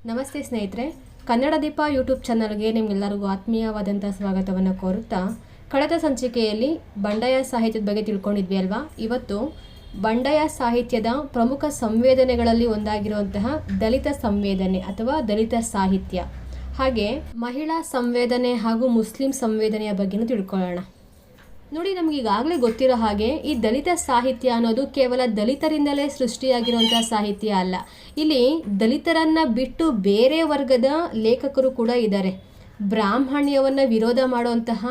ನಮಸ್ತೆ ಸ್ನೇಹಿತರೆ, ಕನ್ನಡ ದೀಪ ಯೂಟ್ಯೂಬ್ ಚಾನಲ್ಗೆ ನಿಮಗೆಲ್ಲರಿಗೂ ಆತ್ಮೀಯವಾದಂಥ ಸ್ವಾಗತವನ್ನು ಕೋರುತ್ತಾ, ಕಳೆದ ಸಂಚಿಕೆಯಲ್ಲಿ ಬಂಡಾಯ ಸಾಹಿತ್ಯದ ಬಗ್ಗೆ ತಿಳ್ಕೊಂಡಿದ್ವಿ ಅಲ್ವಾ. ಇವತ್ತು ಬಂಡಾಯ ಸಾಹಿತ್ಯದ ಪ್ರಮುಖ ಸಂವೇದನೆಗಳಲ್ಲಿ ಒಂದಾಗಿರುವಂತಹ ದಲಿತ ಸಂವೇದನೆ ಅಥವಾ ದಲಿತ ಸಾಹಿತ್ಯ, ಹಾಗೆ ಮಹಿಳಾ ಸಂವೇದನೆ ಹಾಗೂ ಮುಸ್ಲಿಂ ಸಂವೇದನೆಯ ಬಗ್ಗೆನೂ ತಿಳ್ಕೊಳ್ಳೋಣ. ನೋಡಿ, ನಮ್ಗೆ ಈಗಾಗಲೇ ಗೊತ್ತಿರೋ ಹಾಗೆ ಈ ದಲಿತ ಸಾಹಿತ್ಯ ಅನ್ನೋದು ಕೇವಲ ದಲಿತರಿಂದಲೇ ಸೃಷ್ಟಿಯಾಗಿರುವಂತಹ ಸಾಹಿತ್ಯ ಅಲ್ಲ. ಇಲ್ಲಿ ದಲಿತರನ್ನ ಬಿಟ್ಟು ಬೇರೆ ವರ್ಗದ ಲೇಖಕರು ಕೂಡ ಇದ್ದಾರೆ. ಬ್ರಾಹ್ಮಣ್ಯವನ್ನು ವಿರೋಧ ಮಾಡುವಂತಹ,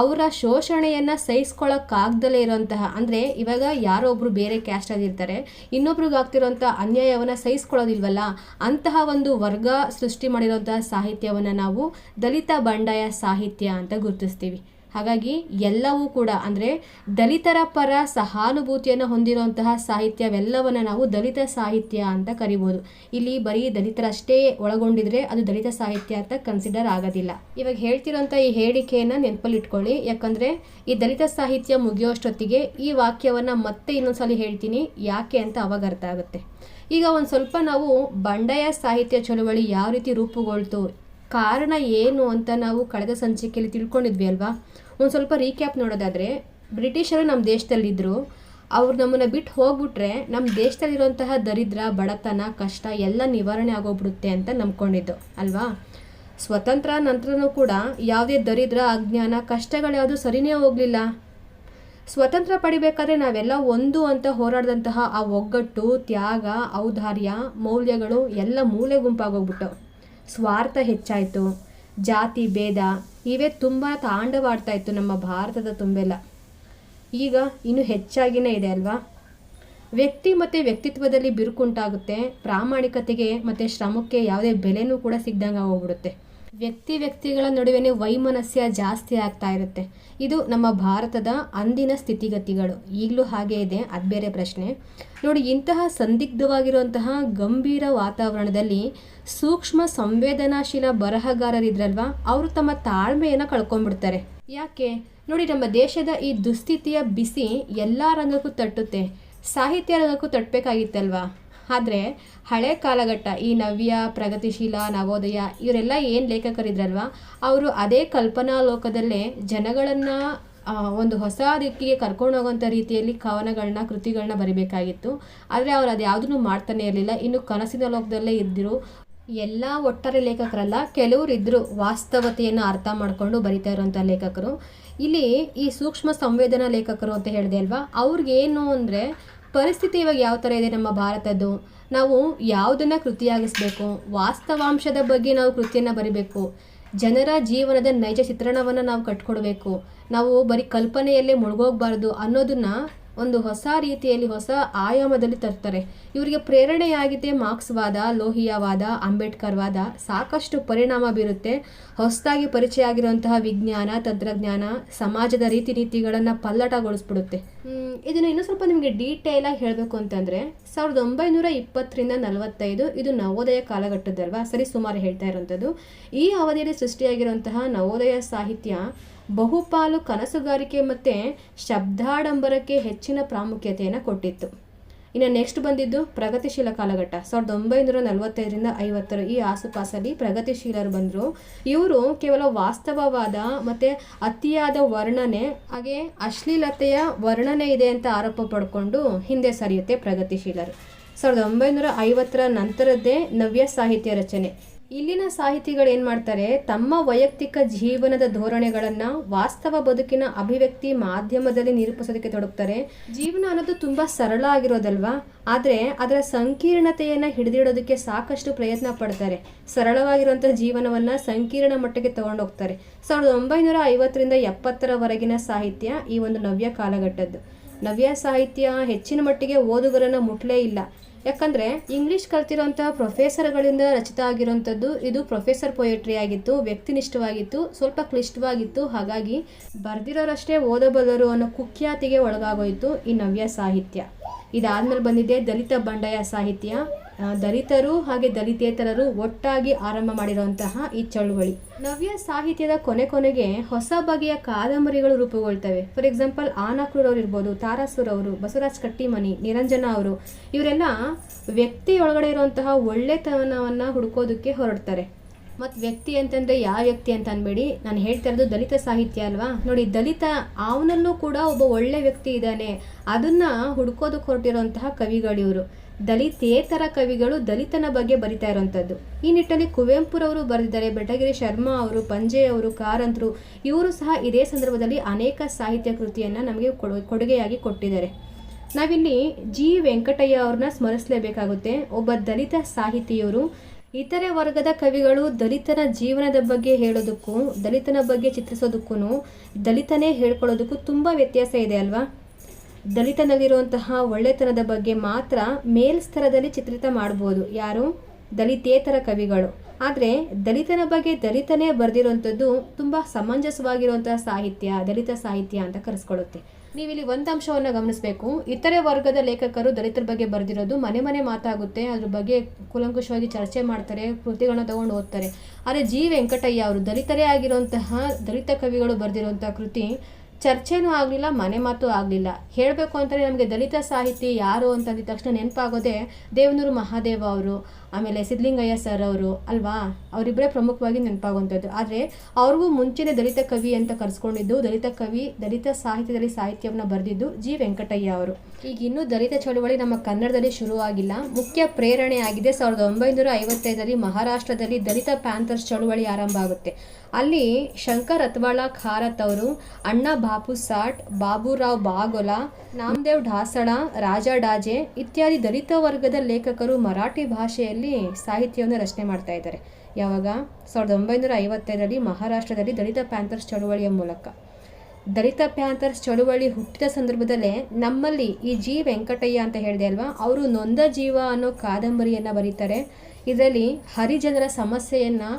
ಅವರ ಶೋಷಣೆಯನ್ನು ಸಹಿಸ್ಕೊಳ್ಳೋಕ್ಕಾಗ್ದಲೇ ಇರೋಂತಹ, ಅಂದರೆ ಇವಾಗ ಯಾರೋ ಒಬ್ರು ಬೇರೆ ಕ್ಯಾಸ್ಟಲ್ಲಿ ಇರ್ತಾರೆ, ಇನ್ನೊಬ್ರಿಗೆ ಆಗ್ತಿರೋಂಥ ಅನ್ಯಾಯವನ್ನು ಸಹಿಸ್ಕೊಳ್ಳೋದಿಲ್ವಲ್ಲ, ಅಂತಹ ಒಂದು ವರ್ಗ ಸೃಷ್ಟಿ ಮಾಡಿರೋಂತಹ ಸಾಹಿತ್ಯವನ್ನು ನಾವು ದಲಿತ ಬಂಡಾಯ ಸಾಹಿತ್ಯ ಅಂತ ಗುರುತಿಸ್ತೀವಿ. ಹಾಗಾಗಿ ಎಲ್ಲವೂ ಕೂಡ ಅಂದರೆ ದಲಿತರ ಪರ ಸಹಾನುಭೂತಿಯನ್ನು ಹೊಂದಿರುವಂತಹ ಸಾಹಿತ್ಯವೆಲ್ಲವನ್ನು ನಾವು ದಲಿತ ಸಾಹಿತ್ಯ ಅಂತ ಕರಿಬೋದು. ಇಲ್ಲಿ ಬರೀ ದಲಿತರಷ್ಟೇ ಒಳಗೊಂಡಿದ್ರೆ ಅದು ದಲಿತ ಸಾಹಿತ್ಯ ಅಂತ ಕನ್ಸಿಡರ್ ಆಗೋದಿಲ್ಲ. ಇವಾಗ ಹೇಳ್ತಿರೋಂಥ ಈ ಹೇಳಿಕೆಯನ್ನು ನೆನಪಲ್ಲಿ ಇಟ್ಕೊಳ್ಳಿ, ಯಾಕಂದರೆ ಈ ದಲಿತ ಸಾಹಿತ್ಯ ಮುಗಿಯೋಷ್ಟೊತ್ತಿಗೆ ಈ ವಾಕ್ಯವನ್ನು ಮತ್ತೆ ಇನ್ನೊಂದ್ಸಲ ಹೇಳ್ತೀನಿ, ಯಾಕೆ ಅಂತ ಅವಾಗ ಅರ್ಥ ಆಗುತ್ತೆ. ಈಗ ಒಂದು ಸ್ವಲ್ಪ ನಾವು ಬಂಡಾಯ ಸಾಹಿತ್ಯ ಚಳುವಳಿ ಯಾವ ರೀತಿ ರೂಪುಗೊಳ್ತು, ಕಾರಣ ಏನು ಅಂತ ನಾವು ಕಳೆದ ಸಂಚಿಕೆಯಲ್ಲಿ ತಿಳ್ಕೊಂಡಿದ್ವಿ ಅಲ್ವಾ. ಒಂದು ಸ್ವಲ್ಪ ರೀಕ್ಯಾಪ್ ನೋಡೋದಾದರೆ, ಬ್ರಿಟಿಷರು ನಮ್ಮ ದೇಶದಲ್ಲಿದ್ದರು, ಅವ್ರು ನಮ್ಮನ್ನು ಬಿಟ್ಟು ಹೋಗ್ಬಿಟ್ರೆ ನಮ್ಮ ದೇಶದಲ್ಲಿರುವಂತಹ ದರಿದ್ರ, ಬಡತನ, ಕಷ್ಟ ಎಲ್ಲ ನಿವಾರಣೆ ಆಗೋಗ್ಬಿಡುತ್ತೆ ಅಂತ ನಂಬ್ಕೊಂಡಿದ್ದು ಅಲ್ವಾ. ಸ್ವತಂತ್ರ ನಂತರನೂ ಕೂಡ ಯಾವುದೇ ದರಿದ್ರ, ಅಜ್ಞಾನ, ಕಷ್ಟಗಳ್ಯಾವುದು ಸರಿನೇ ಹೋಗಲಿಲ್ಲ. ಸ್ವತಂತ್ರ ಪಡಿಬೇಕಾದ್ರೆ ನಾವೆಲ್ಲ ಒಂದು ಅಂತ ಹೋರಾಡಿದಂತಹ ಆ ಒಗ್ಗಟ್ಟು, ತ್ಯಾಗ, ಔದಾರ್ಯ, ಮೌಲ್ಯಗಳು ಎಲ್ಲ ಮೂಲೆ ಗುಂಪಾಗೋಗ್ಬಿಟ್ಟು ಸ್ವಾರ್ಥ ಹೆಚ್ಚಾಯಿತು, ಜಾತಿ ಭೇದ ಇವೇ ತುಂಬ ತಾಂಡವಾಡ್ತಾ ಇತ್ತು ನಮ್ಮ ಭಾರತದ ತುಂಬೆಲ್ಲ. ಈಗ ಇನ್ನೂ ಹೆಚ್ಚಾಗಿಯೇ ಇದೆ ಅಲ್ವಾ. ವ್ಯಕ್ತಿ ಮತ್ತು ವ್ಯಕ್ತಿತ್ವದಲ್ಲಿ ಬಿರುಕುಂಟಾಗುತ್ತೆ, ಪ್ರಾಮಾಣಿಕತೆಗೆ ಮತ್ತು ಶ್ರಮಕ್ಕೆ ಯಾವುದೇ ಬೆಲೆನೂ ಕೂಡ ಸಿಗ್ದಂಗೆ ಹೋಗ್ಬಿಡುತ್ತೆ. ವ್ಯಕ್ತಿಗಳ ನಡುವೆ ವೈಮನಸ್ಯ ಜಾಸ್ತಿ ಆಗ್ತಾ ಇರುತ್ತೆ. ಇದು ನಮ್ಮ ಭಾರತದ ಅಂದಿನ ಸ್ಥಿತಿಗತಿಗಳು, ಈಗಲೂ ಹಾಗೇ ಇದೆ, ಅದು ಬೇರೆ ಪ್ರಶ್ನೆ. ನೋಡಿ, ಇಂತಹ ಸಂದಿಗ್ಧವಾಗಿರುವಂತಹ ಗಂಭೀರ ವಾತಾವರಣದಲ್ಲಿ ಸೂಕ್ಷ್ಮ ಸಂವೇದನಾಶೀಲ ಬರಹಗಾರರಿದ್ರಲ್ವಾ, ಅವರು ತಮ್ಮ ತಾಳ್ಮೆಯನ್ನು ಕಳ್ಕೊಂಡ್ಬಿಡ್ತಾರೆ. ಯಾಕೆ ನೋಡಿ, ನಮ್ಮ ದೇಶದ ಈ ದುಸ್ಥಿತಿಯ ಬಿಸಿ ಎಲ್ಲ ರಂಗಕ್ಕೂ ತಟ್ಟುತ್ತೆ, ಸಾಹಿತ್ಯ ರಂಗಕ್ಕೂ ತಟ್ಟಬೇಕಾಗಿತ್ತಲ್ವಾ. ಆದರೆ ಹಳೆ ಕಾಲಘಟ್ಟ ಈ ನವ್ಯ, ಪ್ರಗತಿಶೀಲ, ನವೋದಯ ಇವರೆಲ್ಲ ಏನು ಲೇಖಕರಿದ್ರಲ್ವ, ಅವರು ಅದೇ ಕಲ್ಪನಾ ಲೋಕದಲ್ಲೇ ಜನಗಳನ್ನು ಒಂದು ಹೊಸ ದಿಕ್ಕಿಗೆ ಕರ್ಕೊಂಡು ಹೋಗೋಂಥ ರೀತಿಯಲ್ಲಿ ಕವನಗಳನ್ನ, ಕೃತಿಗಳನ್ನ ಬರಿಬೇಕಾಗಿತ್ತು. ಆದರೆ ಅವರು ಅದು ಯಾವುದನ್ನು ಮಾಡ್ತಾನೆ ಇರಲಿಲ್ಲ. ಇನ್ನು ಕನಸಿನ ಲೋಕದಲ್ಲೇ ಇದ್ದರು. ಎಲ್ಲ ಒಟ್ಟಾರೆ ಲೇಖಕರಲ್ಲ, ಕೆಲವರು ಇದ್ದರು ವಾಸ್ತವತೆಯನ್ನು ಅರ್ಥ ಮಾಡಿಕೊಂಡು ಬರಿತಾ ಇರೋಂಥ ಲೇಖಕರು. ಇಲ್ಲಿ ಈ ಸೂಕ್ಷ್ಮ ಸಂವೇದನಾ ಲೇಖಕರು ಅಂತ ಹೇಳಿದೆ ಅಲ್ವಾ, ಅವ್ರಿಗೇನು ಅಂದರೆ ಪರಿಸ್ಥಿತಿ ಇವಾಗ ಯಾವ ಥರ ಇದೆ ನಮ್ಮ ಭಾರತದ್ದು, ನಾವು ಯಾವುದನ್ನು ಕೃತಿಯಾಗಿಸಬೇಕು, ವಾಸ್ತವಾಂಶದ ಬಗ್ಗೆ ನಾವು ಕೃತಿಯನ್ನು ಬರಿಬೇಕು, ಜನರ ಜೀವನದ ನೈಜ ಚಿತ್ರಣವನ್ನು ನಾವು ಕಟ್ಕೊಡ್ಬೇಕು, ನಾವು ಬರೀ ಕಲ್ಪನೆಯಲ್ಲೇ ಮುಳುಗೋಗಬಾರ್ದು ಅನ್ನೋದನ್ನು ಒಂದು ಹೊಸ ರೀತಿಯಲ್ಲಿ, ಹೊಸ ಆಯಾಮದಲ್ಲಿ ತರ್ತಾರೆ. ಇವರಿಗೆ ಪ್ರೇರಣೆಯಾಗಿದೆ ಮಾರ್ಕ್ಸ್ವಾದ, ಲೋಹಿಯಾವಾದ, ಅಂಬೇಡ್ಕರ್ವಾದ, ಸಾಕಷ್ಟು ಪರಿಣಾಮ ಬೀರುತ್ತೆ. ಹೊಸದಾಗಿ ಪರಿಚಯ ಆಗಿರುವಂತಹ ವಿಜ್ಞಾನ, ತಂತ್ರಜ್ಞಾನ, ಸಮಾಜದ ರೀತಿ ನೀತಿಗಳನ್ನು ಪಲ್ಲಟಗೊಳಿಸ್ಬಿಡುತ್ತೆ. ಇದನ್ನು ಇನ್ನೂ ಸ್ವಲ್ಪ ನಿಮಗೆ ಡೀಟೇಲಾಗಿ ಹೇಳಬೇಕು ಅಂತಂದರೆ, 1920ರಿಂದ 45 ಇದು ನವೋದಯ ಕಾಲಘಟ್ಟದಲ್ವಾ, ಸರಿ ಸುಮಾರು ಹೇಳ್ತಾ ಇರೋಂಥದ್ದು. ಈ ಅವಧಿಯಲ್ಲಿ ಸೃಷ್ಟಿಯಾಗಿರುವಂತಹ ನವೋದಯ ಸಾಹಿತ್ಯ ಬಹುಪಾಲು ಕನಸುಗಾರಿಕೆ ಮತ್ತು ಶಬ್ದಾಡಂಬರಕ್ಕೆ ಹೆಚ್ಚಿನ ಪ್ರಾಮುಖ್ಯತೆಯನ್ನು ಕೊಟ್ಟಿತ್ತು. ಇನ್ನು ನೆಕ್ಸ್ಟ್ ಬಂದಿದ್ದು ಪ್ರಗತಿಶೀಲ ಕಾಲಘಟ್ಟ. 1945ರಿಂದ 50 ಈ ಆಸುಪಾಸಲ್ಲಿ ಪ್ರಗತಿಶೀಲರು ಬಂದರು. ಇವರು ಕೇವಲ ವಾಸ್ತವವಾದ ಮತ್ತು ಅತಿಯಾದ ವರ್ಣನೆ, ಹಾಗೆ ಅಶ್ಲೀಲತೆಯ ವರ್ಣನೆ ಇದೆ ಅಂತ ಆರೋಪ ಪಡ್ಕೊಂಡು ಹಿಂದೆ ಸರಿಯುತ್ತೆ ಪ್ರಗತಿಶೀಲರು. 1950ರ ನಂತರದ್ದೇ ನವ್ಯ ಸಾಹಿತ್ಯ ರಚನೆ. ಇಲ್ಲಿನ ಸಾಹಿತಿಗಳು ಏನು ಮಾಡ್ತಾರೆ, ತಮ್ಮ ವೈಯಕ್ತಿಕ ಜೀವನದ ಧೋರಣೆಗಳನ್ನು ವಾಸ್ತವ ಬದುಕಿನ ಅಭಿವ್ಯಕ್ತಿ ಮಾಧ್ಯಮದಲ್ಲಿ ನಿರೂಪಿಸೋದಕ್ಕೆ ತೊಡಗ್ತಾರೆ. ಜೀವನ ಅನ್ನೋದು ತುಂಬ ಸರಳ ಆಗಿರೋದಲ್ವಾ, ಆದರೆ ಅದರ ಸಂಕೀರ್ಣತೆಯನ್ನು ಹಿಡಿದಿಡೋದಕ್ಕೆ ಸಾಕಷ್ಟು ಪ್ರಯತ್ನ ಪಡ್ತಾರೆ. ಸರಳವಾಗಿರುವಂಥ ಜೀವನವನ್ನು ಸಂಕೀರ್ಣ ಮಟ್ಟಕ್ಕೆ ತಗೊಂಡೋಗ್ತಾರೆ. 1950ರಿಂದ 70ರವರೆಗಿನ ಸಾಹಿತ್ಯ ಈ ಒಂದು ನವ್ಯ ಕಾಲಘಟ್ಟದ್ದು. ನವ್ಯ ಸಾಹಿತ್ಯ ಹೆಚ್ಚಿನ ಮಟ್ಟಿಗೆ ಓದುಗರನ್ನು ಮುಟ್ಲೇ ಇಲ್ಲ. ಯಾಕಂದರೆ ಇಂಗ್ಲೀಷ್ ಕಲ್ತಿರೋಂಥ ಪ್ರೊಫೆಸರ್ಗಳಿಂದ ರಚಿತ ಆಗಿರೋಂಥದ್ದು. ಇದು ಪ್ರೊಫೆಸರ್ ಪೊಯೆಟ್ರಿ ಆಗಿತ್ತು, ವ್ಯಕ್ತಿನಿಷ್ಠವಾಗಿತ್ತು, ಸ್ವಲ್ಪ ಕ್ಲಿಷ್ಟವಾಗಿತ್ತು. ಹಾಗಾಗಿ ಬರೆದಿರೋರಷ್ಟೇ ಓದಬಲ್ಲರು ಅನ್ನೋ ಕುಖ್ಯಾತಿಗೆ ಒಳಗಾಗೋಯಿತು ಈ ನವ್ಯ ಸಾಹಿತ್ಯ. ಇದಾದ್ಮೇಲೆ ಬಂದಿದೆ ದಲಿತ ಬಂಡಾಯ ಸಾಹಿತ್ಯ. ದಲಿತರು ಹಾಗೆ ದಲಿತೇತರರು ಒಟ್ಟಾಗಿ ಆರಂಭ ಮಾಡಿರುವಂತಹ ಈ ಚಳುವಳಿ. ನವ್ಯ ಸಾಹಿತ್ಯದ ಕೊನೆಗೆ ಹೊಸ ಬಗೆಯ ಕಾದಂಬರಿಗಳು ರೂಪುಗೊಳ್ತವೆ. ಫಾರ್ ಎಕ್ಸಾಂಪಲ್ ಆನಕೂರವ್ರು ಇರ್ಬೋದು, ತಾರಾಸುರವರು, ಬಸವರಾಜ್ ಕಟ್ಟಿಮನಿ, ನಿರಂಜನ ಅವರು, ಇವರೆಲ್ಲ ವ್ಯಕ್ತಿ ಒಳಗಡೆ ಇರುವಂತಹ ಒಳ್ಳೆತನವನ್ನು ಹುಡುಕೋದಕ್ಕೆ ಹೊರಡ್ತಾರೆ. ಮತ್ತು ವ್ಯಕ್ತಿ ಅಂತಂದರೆ ಯಾವ ವ್ಯಕ್ತಿ ಅಂತ ಅನ್ಬೇಡಿ, ನಾನು ಹೇಳ್ತಾ ಇರೋದು ದಲಿತ ಸಾಹಿತ್ಯ ಅಲ್ವಾ. ನೋಡಿ, ದಲಿತ ಅವನಲ್ಲೂ ಕೂಡ ಒಬ್ಬ ಒಳ್ಳೆ ವ್ಯಕ್ತಿ ಇದ್ದಾನೆ, ಅದನ್ನು ಹುಡ್ಕೋದಕ್ಕೆ ಹೊರಟಿರೋಂತಹ ಕವಿಗಳಿವರು. ದಲಿತೇತರ ಕವಿಗಳು ದಲಿತನ ಬಗ್ಗೆ ಬರಿತಾ ಇರೋವಂಥದ್ದು. ಈ ನಿಟ್ಟಿನಲ್ಲಿ ಕುವೆಂಪುರವರು ಬರೆದಿದ್ದಾರೆ, ಬೆಟಗಿರಿ ಶರ್ಮಾ ಅವರು, ಪಂಜೆ ಅವರು, ಕಾರಂತರು, ಇವರು ಸಹ ಇದೇ ಸಂದರ್ಭದಲ್ಲಿ ಅನೇಕ ಸಾಹಿತ್ಯ ಕೃತಿಯನ್ನು ನಮಗೆ ಕೊಡುಗೆಯಾಗಿ ಕೊಟ್ಟಿದ್ದಾರೆ. ನಾವಿಲ್ಲಿ ಜಿ ವೆಂಕಟಯ್ಯ ಅವ್ರನ್ನ ಸ್ಮರಿಸಲೇಬೇಕಾಗುತ್ತೆ. ಒಬ್ಬ ದಲಿತ ಸಾಹಿತಿಯವರು. ಇತರೆ ವರ್ಗದ ಕವಿಗಳು ದಲಿತನ ಜೀವನದ ಬಗ್ಗೆ ಹೇಳೋದಕ್ಕೂ ದಲಿತನ ಬಗ್ಗೆ ಚಿತ್ರಿಸೋದಕ್ಕೂ ದಲಿತನೇ ಹೇಳ್ಕೊಳ್ಳೋದಕ್ಕೂ ತುಂಬ ವ್ಯತ್ಯಾಸ ಇದೆ ಅಲ್ವಾ. ದಲಿತನಲ್ಲಿರುವಂತಹ ಒಳ್ಳೆತನದ ಬಗ್ಗೆ ಮಾತ್ರ ಮೇಲ್ಸ್ತರದಲ್ಲಿ ಚಿತ್ರಿತ ಮಾಡ್ಬೋದು ಯಾರು, ದಲಿತೇತರ ಕವಿಗಳು. ಆದರೆ ದಲಿತನ ಬಗ್ಗೆ ದಲಿತನೇ ಬರೆದಿರುವಂಥದ್ದು ತುಂಬ ಸಮಂಜಸವಾಗಿರುವಂತಹ ಸಾಹಿತ್ಯ, ದಲಿತ ಸಾಹಿತ್ಯ ಅಂತ ಕರೆಸ್ಕೊಳ್ಳುತ್ತೆ. ನೀವಿಲ್ಲಿ ಒಂದು ಅಂಶವನ್ನು ಗಮನಿಸಬೇಕು. ಇತರೆ ವರ್ಗದ ಲೇಖಕರು ದಲಿತರ ಬಗ್ಗೆ ಬರೆದಿರೋದು ಮನೆ ಮಾತಾಗುತ್ತೆ, ಅದ್ರ ಬಗ್ಗೆ ಕೂಲಂಕುಷವಾಗಿ ಚರ್ಚೆ ಮಾಡ್ತಾರೆ, ಕೃತಿಗಳನ್ನ ತಗೊಂಡು ಓದ್ತಾರೆ. ಆದರೆ ಜಿ ವೆಂಕಟಯ್ಯ ಅವರು ದಲಿತರೇ ಆಗಿರುವಂತಹ ದಲಿತ ಕವಿಗಳು ಬರೆದಿರುವಂತಹ ಕೃತಿ ಚರ್ಚೆನೂ ಆಗಲಿಲ್ಲ, ಮನೆ ಮಾತು ಆಗಲಿಲ್ಲ. ಹೇಳಬೇಕು ಅಂತಂದರೆ ನಮಗೆ ದಲಿತ ಸಾಹಿತಿ ಯಾರು ಅಂತಂದಿದ ತಕ್ಷಣ ನೆನಪಾಗೋದೇ ದೇವನೂರು ಮಹಾದೇವ ಅವರು, ಆಮೇಲೆ ಸಿದ್ಧಲಿಂಗಯ್ಯ ಸರ್ ಅವರು ಅಲ್ವಾ. ಅವರಿಬ್ಬರೇ ಪ್ರಮುಖವಾಗಿ ನೆನಪಾಗುವಂಥದ್ದು. ಆದರೆ ಅವ್ರಿಗೂ ಮುಂಚಿನ ದಲಿತ ಕವಿ ಅಂತ ಕರೆಸ್ಕೊಂಡಿದ್ದು, ದಲಿತ ಕವಿ, ದಲಿತ ಸಾಹಿತ್ಯದಲ್ಲಿ ಸಾಹಿತ್ಯವನ್ನು ಬರೆದಿದ್ದು ಜಿ ವೆಂಕಟಯ್ಯ ಅವರು. ಈಗ ಇನ್ನೂ ದಲಿತ ಚಳುವಳಿ ನಮ್ಮ ಕನ್ನಡದಲ್ಲಿ ಶುರುವಾಗಿಲ್ಲ. ಮುಖ್ಯ ಪ್ರೇರಣೆ ಆಗಿದೆ 1955ರಲ್ಲಿ ಮಹಾರಾಷ್ಟ್ರದಲ್ಲಿ ದಲಿತ ಪ್ಯಾಂಥರ್ಸ್ ಚಳುವಳಿ ಆರಂಭ ಆಗುತ್ತೆ. ಅಲ್ಲಿ ಶಂಕರ್ ಅತ್ವಾಳ ಖಾರತ್ ಅವರು, ಅಣ್ಣಾ ಬಾಪು ಸಾಟ್, ಬಾಬುರಾವ್ ಬಾಗೋಲ, ನಾಮದೇವ್ ಢಾಸಳ, ರಾಜಾ ಡಾಜೆ ಇತ್ಯಾದಿ ದಲಿತ ವರ್ಗದ ಲೇಖಕರು ಮರಾಠಿ ಭಾಷೆಯಲ್ಲಿ ಸಾಹಿತ್ಯವನ್ನು ರಚನೆ ಮಾಡ್ತಾ ಇದ್ದಾರೆ. ಯಾವಾಗ 1955ರಲ್ಲಿ ಮಹಾರಾಷ್ಟ್ರದಲ್ಲಿ ದಲಿತ ಪ್ಯಾಂಥರ್ಸ್ ಚಳುವಳಿಯ ಮೂಲಕ. ದಲಿತ ಪ್ಯಾಂಥರ್ಸ್ ಚಳುವಳಿ ಹುಟ್ಟಿದ ಸಂದರ್ಭದಲ್ಲೇ ನಮ್ಮಲ್ಲಿ ಈ ಜಿ ವೆಂಕಟಯ್ಯ ಅಂತ ಹೇಳಿದೆ ಅಲ್ವಾ, ಅವರು ನೊಂದ ಜೀವ ಅನ್ನೋ ಕಾದಂಬರಿಯನ್ನು ಬರೀತಾರೆ. ಇದರಲ್ಲಿ ಹರಿಜನರ ಸಮಸ್ಯೆಯನ್ನು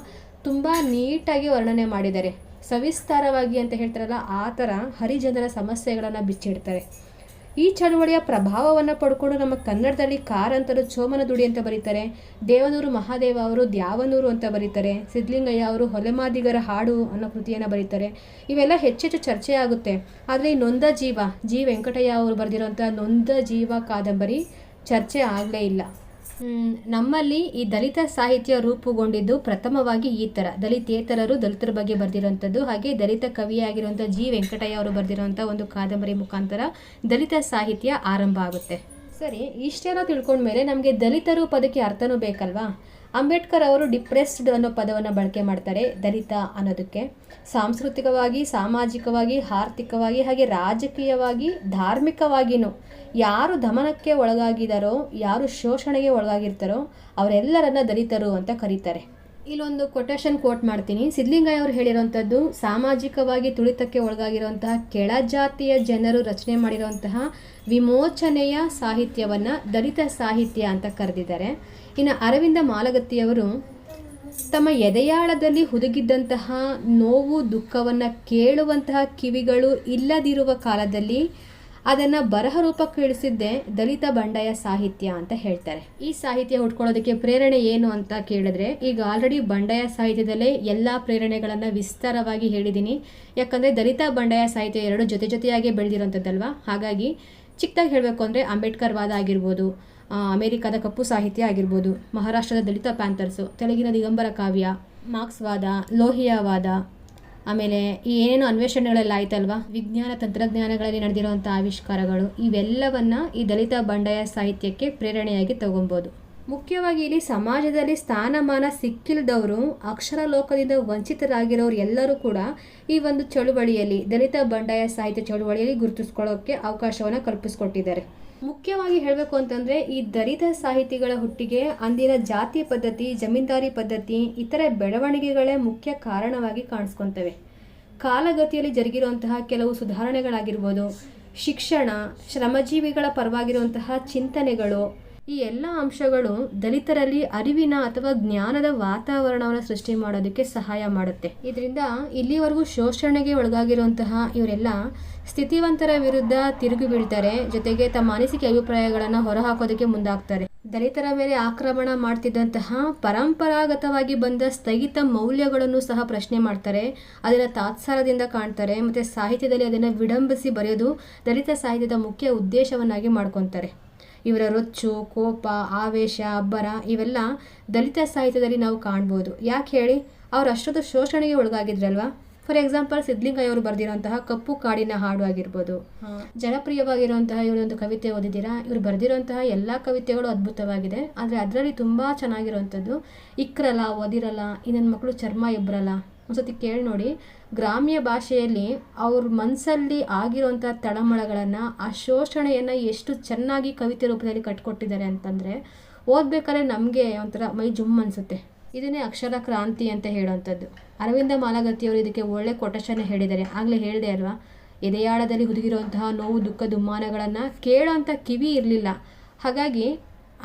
ತುಂಬ ನೀಟಾಗಿ ವರ್ಣನೆ ಮಾಡಿದ್ದಾರೆ. ಸವಿಸ್ತಾರವಾಗಿ ಅಂತ ಹೇಳ್ತಾರಲ್ಲ, ಆ ಥರ ಹರಿಜನರ ಸಮಸ್ಯೆಗಳನ್ನು ಬಿಚ್ಚಿಡ್ತಾರೆ. ಈ ಚಳುವಳಿಯ ಪ್ರಭಾವವನ್ನು ಪಡ್ಕೊಂಡು ನಮ್ಮ ಕನ್ನಡದಲ್ಲಿ ಕಾರಂತರು ಚೋಮನದುಡಿ ಅಂತ ಬರೀತಾರೆ, ದೇವನೂರು ಮಹಾದೇವ ಅವರು ದ್ಯಾವನೂರು ಅಂತ ಬರೀತಾರೆ, ಸಿದ್ಧಲಿಂಗಯ್ಯ ಅವರು ಹೊಲೆಮಾದಿಗರ ಹಾಡು ಅನ್ನೋ ಕೃತಿಯನ್ನು ಬರೀತಾರೆ. ಇವೆಲ್ಲ ಹೆಚ್ಚೆಚ್ಚು ಚರ್ಚೆ ಆಗುತ್ತೆ. ಆದರೆ ಈ ನೊಂದ ಜೀವ, ಜಿ ವೆಂಕಟಯ್ಯ ಅವರು ಬರೆದಿರೋಂಥ ನೊಂದ ಜೀವ ಕಾದಂಬರಿ ಚರ್ಚೆ ಆಗಲೇ ಇಲ್ಲ. ನಮ್ಮಲ್ಲಿ ಈ ದಲಿತ ಸಾಹಿತ್ಯ ರೂಪುಗೊಂಡಿದ್ದು ಪ್ರಥಮವಾಗಿ ಈ ಥರ ದಲಿತೇತರರು ದಲಿತರ ಬಗ್ಗೆ ಬರೆದಿರೋಂಥದ್ದು, ಹಾಗೆ ದಲಿತ ಕವಿಯಾಗಿರುವಂಥ ಜಿ ವೆಂಕಟಯ್ಯ ಅವರು ಬರೆದಿರೋಂಥ ಒಂದು ಕಾದಂಬರಿ ಮುಖಾಂತರ ದಲಿತ ಸಾಹಿತ್ಯ ಆರಂಭ ಆಗುತ್ತೆ. ಸರಿ, ಇಷ್ಟೆಲ್ಲ ತಿಳ್ಕೊಂಡ್ಮೇಲೆ ನಮಗೆ ದಲಿತರು ಪದಕ್ಕೆ ಅರ್ಥನೂ ಬೇಕಲ್ವಾ. ಅಂಬೇಡ್ಕರ್ ಅವರು ಡಿಪ್ರೆಸ್ಡ್ ಅನ್ನೋ ಪದವನ್ನು ಬಳಕೆ ಮಾಡ್ತಾರೆ ದಲಿತ ಅನ್ನೋದಕ್ಕೆ. ಸಾಂಸ್ಕೃತಿಕವಾಗಿ, ಸಾಮಾಜಿಕವಾಗಿ, ಆರ್ಥಿಕವಾಗಿ ಹಾಗೆ ರಾಜಕೀಯವಾಗಿ, ಧಾರ್ಮಿಕವಾಗಿಯೂ ಯಾರು ದಮನಕ್ಕೆ ಒಳಗಾಗಿದ್ದಾರೋ, ಯಾರು ಶೋಷಣೆಗೆ ಒಳಗಾಗಿರ್ತಾರೋ ಅವರೆಲ್ಲರನ್ನ ದಲಿತರು ಅಂತ ಕರೀತಾರೆ. ಇಲ್ಲೊಂದು ಕೊಟೇಶನ್ ಕೋಟ್ ಮಾಡ್ತೀನಿ. ಸಿದ್ಧಲಿಂಗಯ್ಯ ಅವರು ಹೇಳಿರೋಂಥದ್ದು, ಸಾಮಾಜಿಕವಾಗಿ ತುಳಿತಕ್ಕೆ ಒಳಗಾಗಿರುವಂತಹ ಕೆಳಜಾತಿಯ ಜನರು ರಚನೆ ಮಾಡಿರುವಂತಹ ವಿಮೋಚನೆಯ ಸಾಹಿತ್ಯವನ್ನು ದಲಿತ ಸಾಹಿತ್ಯ ಅಂತ ಕರೆದಿದ್ದಾರೆ. ಇನ್ನು ಅರವಿಂದ ಮಾಲಗತ್ತಿಯವರು ತಮ್ಮ ಎದೆಯಾಳದಲ್ಲಿ ಹುದುಗಿದ್ದಂತಹ ನೋವು ದುಃಖವನ್ನು ಕೇಳುವಂತಹ ಕಿವಿಗಳು ಇಲ್ಲದಿರುವ ಕಾಲದಲ್ಲಿ ಅದನ್ನು ಬರಹ ರೂಪಕ್ಕೆ ಇಳಿಸಿದ್ದೇ ದಲಿತ ಬಂಡಾಯ ಸಾಹಿತ್ಯ ಅಂತ ಹೇಳ್ತಾರೆ. ಈ ಸಾಹಿತ್ಯ ಹುಟ್ಕೊಳ್ಳೋದಕ್ಕೆ ಪ್ರೇರಣೆ ಏನು ಅಂತ ಕೇಳಿದ್ರೆ, ಈಗ ಆಲ್ರೆಡಿ ಬಂಡಾಯ ಸಾಹಿತ್ಯದಲ್ಲೇ ಎಲ್ಲ ಪ್ರೇರಣೆಗಳನ್ನು ವಿಸ್ತಾರವಾಗಿ ಹೇಳಿದ್ದೀನಿ. ಯಾಕಂದರೆ ದಲಿತ ಬಂಡಾಯ ಸಾಹಿತ್ಯ ಎರಡು ಜೊತೆಯಾಗಿ ಬೆಳೆದಿರೋಂಥದ್ದಲ್ವಾ. ಹಾಗಾಗಿ ಚಿಕ್ಕದಾಗಿ ಹೇಳಬೇಕು ಅಂದರೆ ಅಂಬೇಡ್ಕರ್ ವಾದ ಆಗಿರ್ಬೋದು, ಅಮೇರಿಕಾದ ಕಪ್ಪು ಸಾಹಿತ್ಯ ಆಗಿರ್ಬೋದು, ಮಹಾರಾಷ್ಟ್ರದ ದಲಿತ ಪ್ಯಾಂಥರ್ಸು, ತೆಲುಗಿನ ದಿಗಂಬರ ಕಾವ್ಯ, ಮಾರ್ಕ್ಸ್ವಾದ, ಲೋಹಿಯಾವಾದ, ಆಮೇಲೆ ಈ ಏನೇನೋ ಅನ್ವೇಷಣೆಗಳೆಲ್ಲ ಆಯ್ತಲ್ವಾ, ವಿಜ್ಞಾನ ತಂತ್ರಜ್ಞಾನಗಳಲ್ಲಿ ನಡೆದಿರುವಂಥ ಆವಿಷ್ಕಾರಗಳು, ಇವೆಲ್ಲವನ್ನು ಈ ದಲಿತ ಬಂಡಾಯ ಸಾಹಿತ್ಯಕ್ಕೆ ಪ್ರೇರಣೆಯಾಗಿ ತಗೊಬೋದು. ಮುಖ್ಯವಾಗಿ ಇಲ್ಲಿ ಸಮಾಜದಲ್ಲಿ ಸ್ಥಾನಮಾನ ಸಿಕ್ಕಿಲ್ದವರು, ಅಕ್ಷರ ಲೋಕದಿಂದ ವಂಚಿತರಾಗಿರೋರು ಎಲ್ಲರೂ ಕೂಡ ಈ ಒಂದು ಚಳುವಳಿಯಲ್ಲಿ, ದಲಿತ ಬಂಡಾಯ ಸಾಹಿತ್ಯ ಚಳುವಳಿಯಲ್ಲಿ ಗುರುತಿಸ್ಕೊಳ್ಳೋಕ್ಕೆ ಅವಕಾಶವನ್ನು ಕಲ್ಪಿಸ್ಕೊಟ್ಟಿದ್ದಾರೆ. ಮುಖ್ಯವಾಗಿ ಹೇಳಬೇಕು ಅಂತಂದರೆ, ಈ ದಲಿತ ಸಾಹಿತಿಗಳ ಹುಟ್ಟಿಗೆ ಅಂದಿನ ಜಾತಿ ಪದ್ಧತಿ, ಜಮೀನ್ದಾರಿ ಪದ್ಧತಿ, ಇತರೆ ಬೆಳವಣಿಗೆಗಳೇ ಮುಖ್ಯ ಕಾರಣವಾಗಿ ಕಾಣಿಸ್ಕೊತವೆ. ಕಾಲಗತಿಯಲ್ಲಿ ಜರುಗಿರುವಂತಹ ಕೆಲವು ಸುಧಾರಣೆಗಳಾಗಿರ್ಬೋದು, ಶಿಕ್ಷಣ, ಶ್ರಮಜೀವಿಗಳ ಪರವಾಗಿರುವಂತಹ ಚಿಂತನೆಗಳು, ಈ ಎಲ್ಲ ಅಂಶಗಳು ದಲಿತರಲ್ಲಿ ಅರಿವಿನ ಅಥವಾ ಜ್ಞಾನದ ವಾತಾವರಣವನ್ನು ಸೃಷ್ಟಿ ಮಾಡೋದಕ್ಕೆ ಸಹಾಯ ಮಾಡುತ್ತೆ. ಇದರಿಂದ ಇಲ್ಲಿವರೆಗೂ ಶೋಷಣೆಗೆ ಒಳಗಾಗಿರುವಂತಹ ಇವರೆಲ್ಲ ಸ್ಥಿತಿವಂತರ ವಿರುದ್ಧ ತಿರುಗಿ ಬೀಳ್ತಾರೆ, ಜೊತೆಗೆ ತಮ್ಮ ಅನಿಸಿಕೆ ಅಭಿಪ್ರಾಯಗಳನ್ನು ಹೊರಹಾಕೋದಕ್ಕೆ ಮುಂದಾಗ್ತಾರೆ. ದಲಿತರ ಮೇಲೆ ಆಕ್ರಮಣ ಮಾಡ್ತಿದ್ದಂತಹ ಪರಂಪರಾಗತವಾಗಿ ಬಂದ ಸ್ಥಗಿತ ಮೌಲ್ಯಗಳನ್ನು ಸಹ ಪ್ರಶ್ನೆ ಮಾಡ್ತಾರೆ, ಅದನ್ನು ತಾತ್ಸಾರದಿಂದ ಕಾಣ್ತಾರೆ, ಮತ್ತು ಸಾಹಿತ್ಯದಲ್ಲಿ ಅದನ್ನು ವಿಡಂಬಿಸಿ ಬರೆಯೋದು ದಲಿತ ಸಾಹಿತ್ಯದ ಮುಖ್ಯ ಉದ್ದೇಶವನ್ನಾಗಿ ಮಾಡ್ಕೊತಾರೆ. ಇವರ ರೊಚ್ಚು, ಕೋಪ, ಆವೇಶ, ಅಬ್ಬರ ಇವೆಲ್ಲ ದಲಿತ ಸಾಹಿತ್ಯದಲ್ಲಿ ನಾವು ಕಾಣ್ಬೋದು. ಯಾಕೆ ಹೇಳಿ? ಅವ್ರು ಅಷ್ಟೊಂದು ಶೋಷಣೆಗೆ ಒಳಗಾಗಿದ್ರಲ್ವಾ. ಫಾರ್ ಎಕ್ಸಾಂಪಲ್ ಸಿದ್ಲಿಂಗಯ್ಯ ಅವರು ಬರೆದಿರುವಂತಹ ಕಪ್ಪು ಕಾಡಿನ ಹಾಡು ಆಗಿರ್ಬೋದು, ಜನಪ್ರಿಯವಾಗಿರುವಂತಹ ಇವರೊಂದು ಕವಿತೆ ಓದಿದ್ದೀರಾ? ಇವರು ಬರೆದಿರುವಂತಹ ಎಲ್ಲ ಕವಿತೆಗಳು ಅದ್ಭುತವಾಗಿದೆ. ಆದರೆ ಅದರಲ್ಲಿ ತುಂಬ ಚೆನ್ನಾಗಿರುವಂಥದ್ದು ಇಕ್ರಲ್ಲ, ಒದಿರಲ್ಲ, ಈ ನನ್ನ ಮಕ್ಕಳು ಚರ್ಮ ಇಬ್ಬರಲ್ಲ. ಒಂದ್ಸತಿ ಕೇಳಿ ನೋಡಿ. ಗ್ರಾಮ್ಯ ಭಾಷೆಯಲ್ಲಿ ಅವ್ರ ಮನಸ್ಸಲ್ಲಿ ಆಗಿರುವಂಥ ತಳಮಳಗಳನ್ನು, ಆ ಶೋಷಣೆಯನ್ನು ಎಷ್ಟು ಚೆನ್ನಾಗಿ ಕವಿತೆ ರೂಪದಲ್ಲಿ ಕಟ್ಕೊಟ್ಟಿದ್ದಾರೆ ಅಂತಂದರೆ ಓದಬೇಕಾದ್ರೆ ನಮಗೆ ಒಂಥರ ಮೈ ಜುಮ್ ಅನಿಸುತ್ತೆ. ಇದನ್ನೇ ಅಕ್ಷರ ಕ್ರಾಂತಿ ಅಂತ ಹೇಳುವಂಥದ್ದು. ಅರವಿಂದ ಮಾಲಗತ್ತಿಯವರು ಇದಕ್ಕೆ ಒಳ್ಳೆ ಕೊಟೇಶನ್ ಹೇಳಿದ್ದಾರೆ. ಆಗಲೇ ಹೇಳಿದೆ ಅಲ್ವಾ, ಎದೆಯಾಳದಲ್ಲಿ ಹುದುಗಿರುವಂತಹ ನೋವು, ದುಃಖ, ದುಮ್ಮಾನಗಳನ್ನು ಕೇಳೋಂಥ ಕಿವಿ ಇರಲಿಲ್ಲ. ಹಾಗಾಗಿ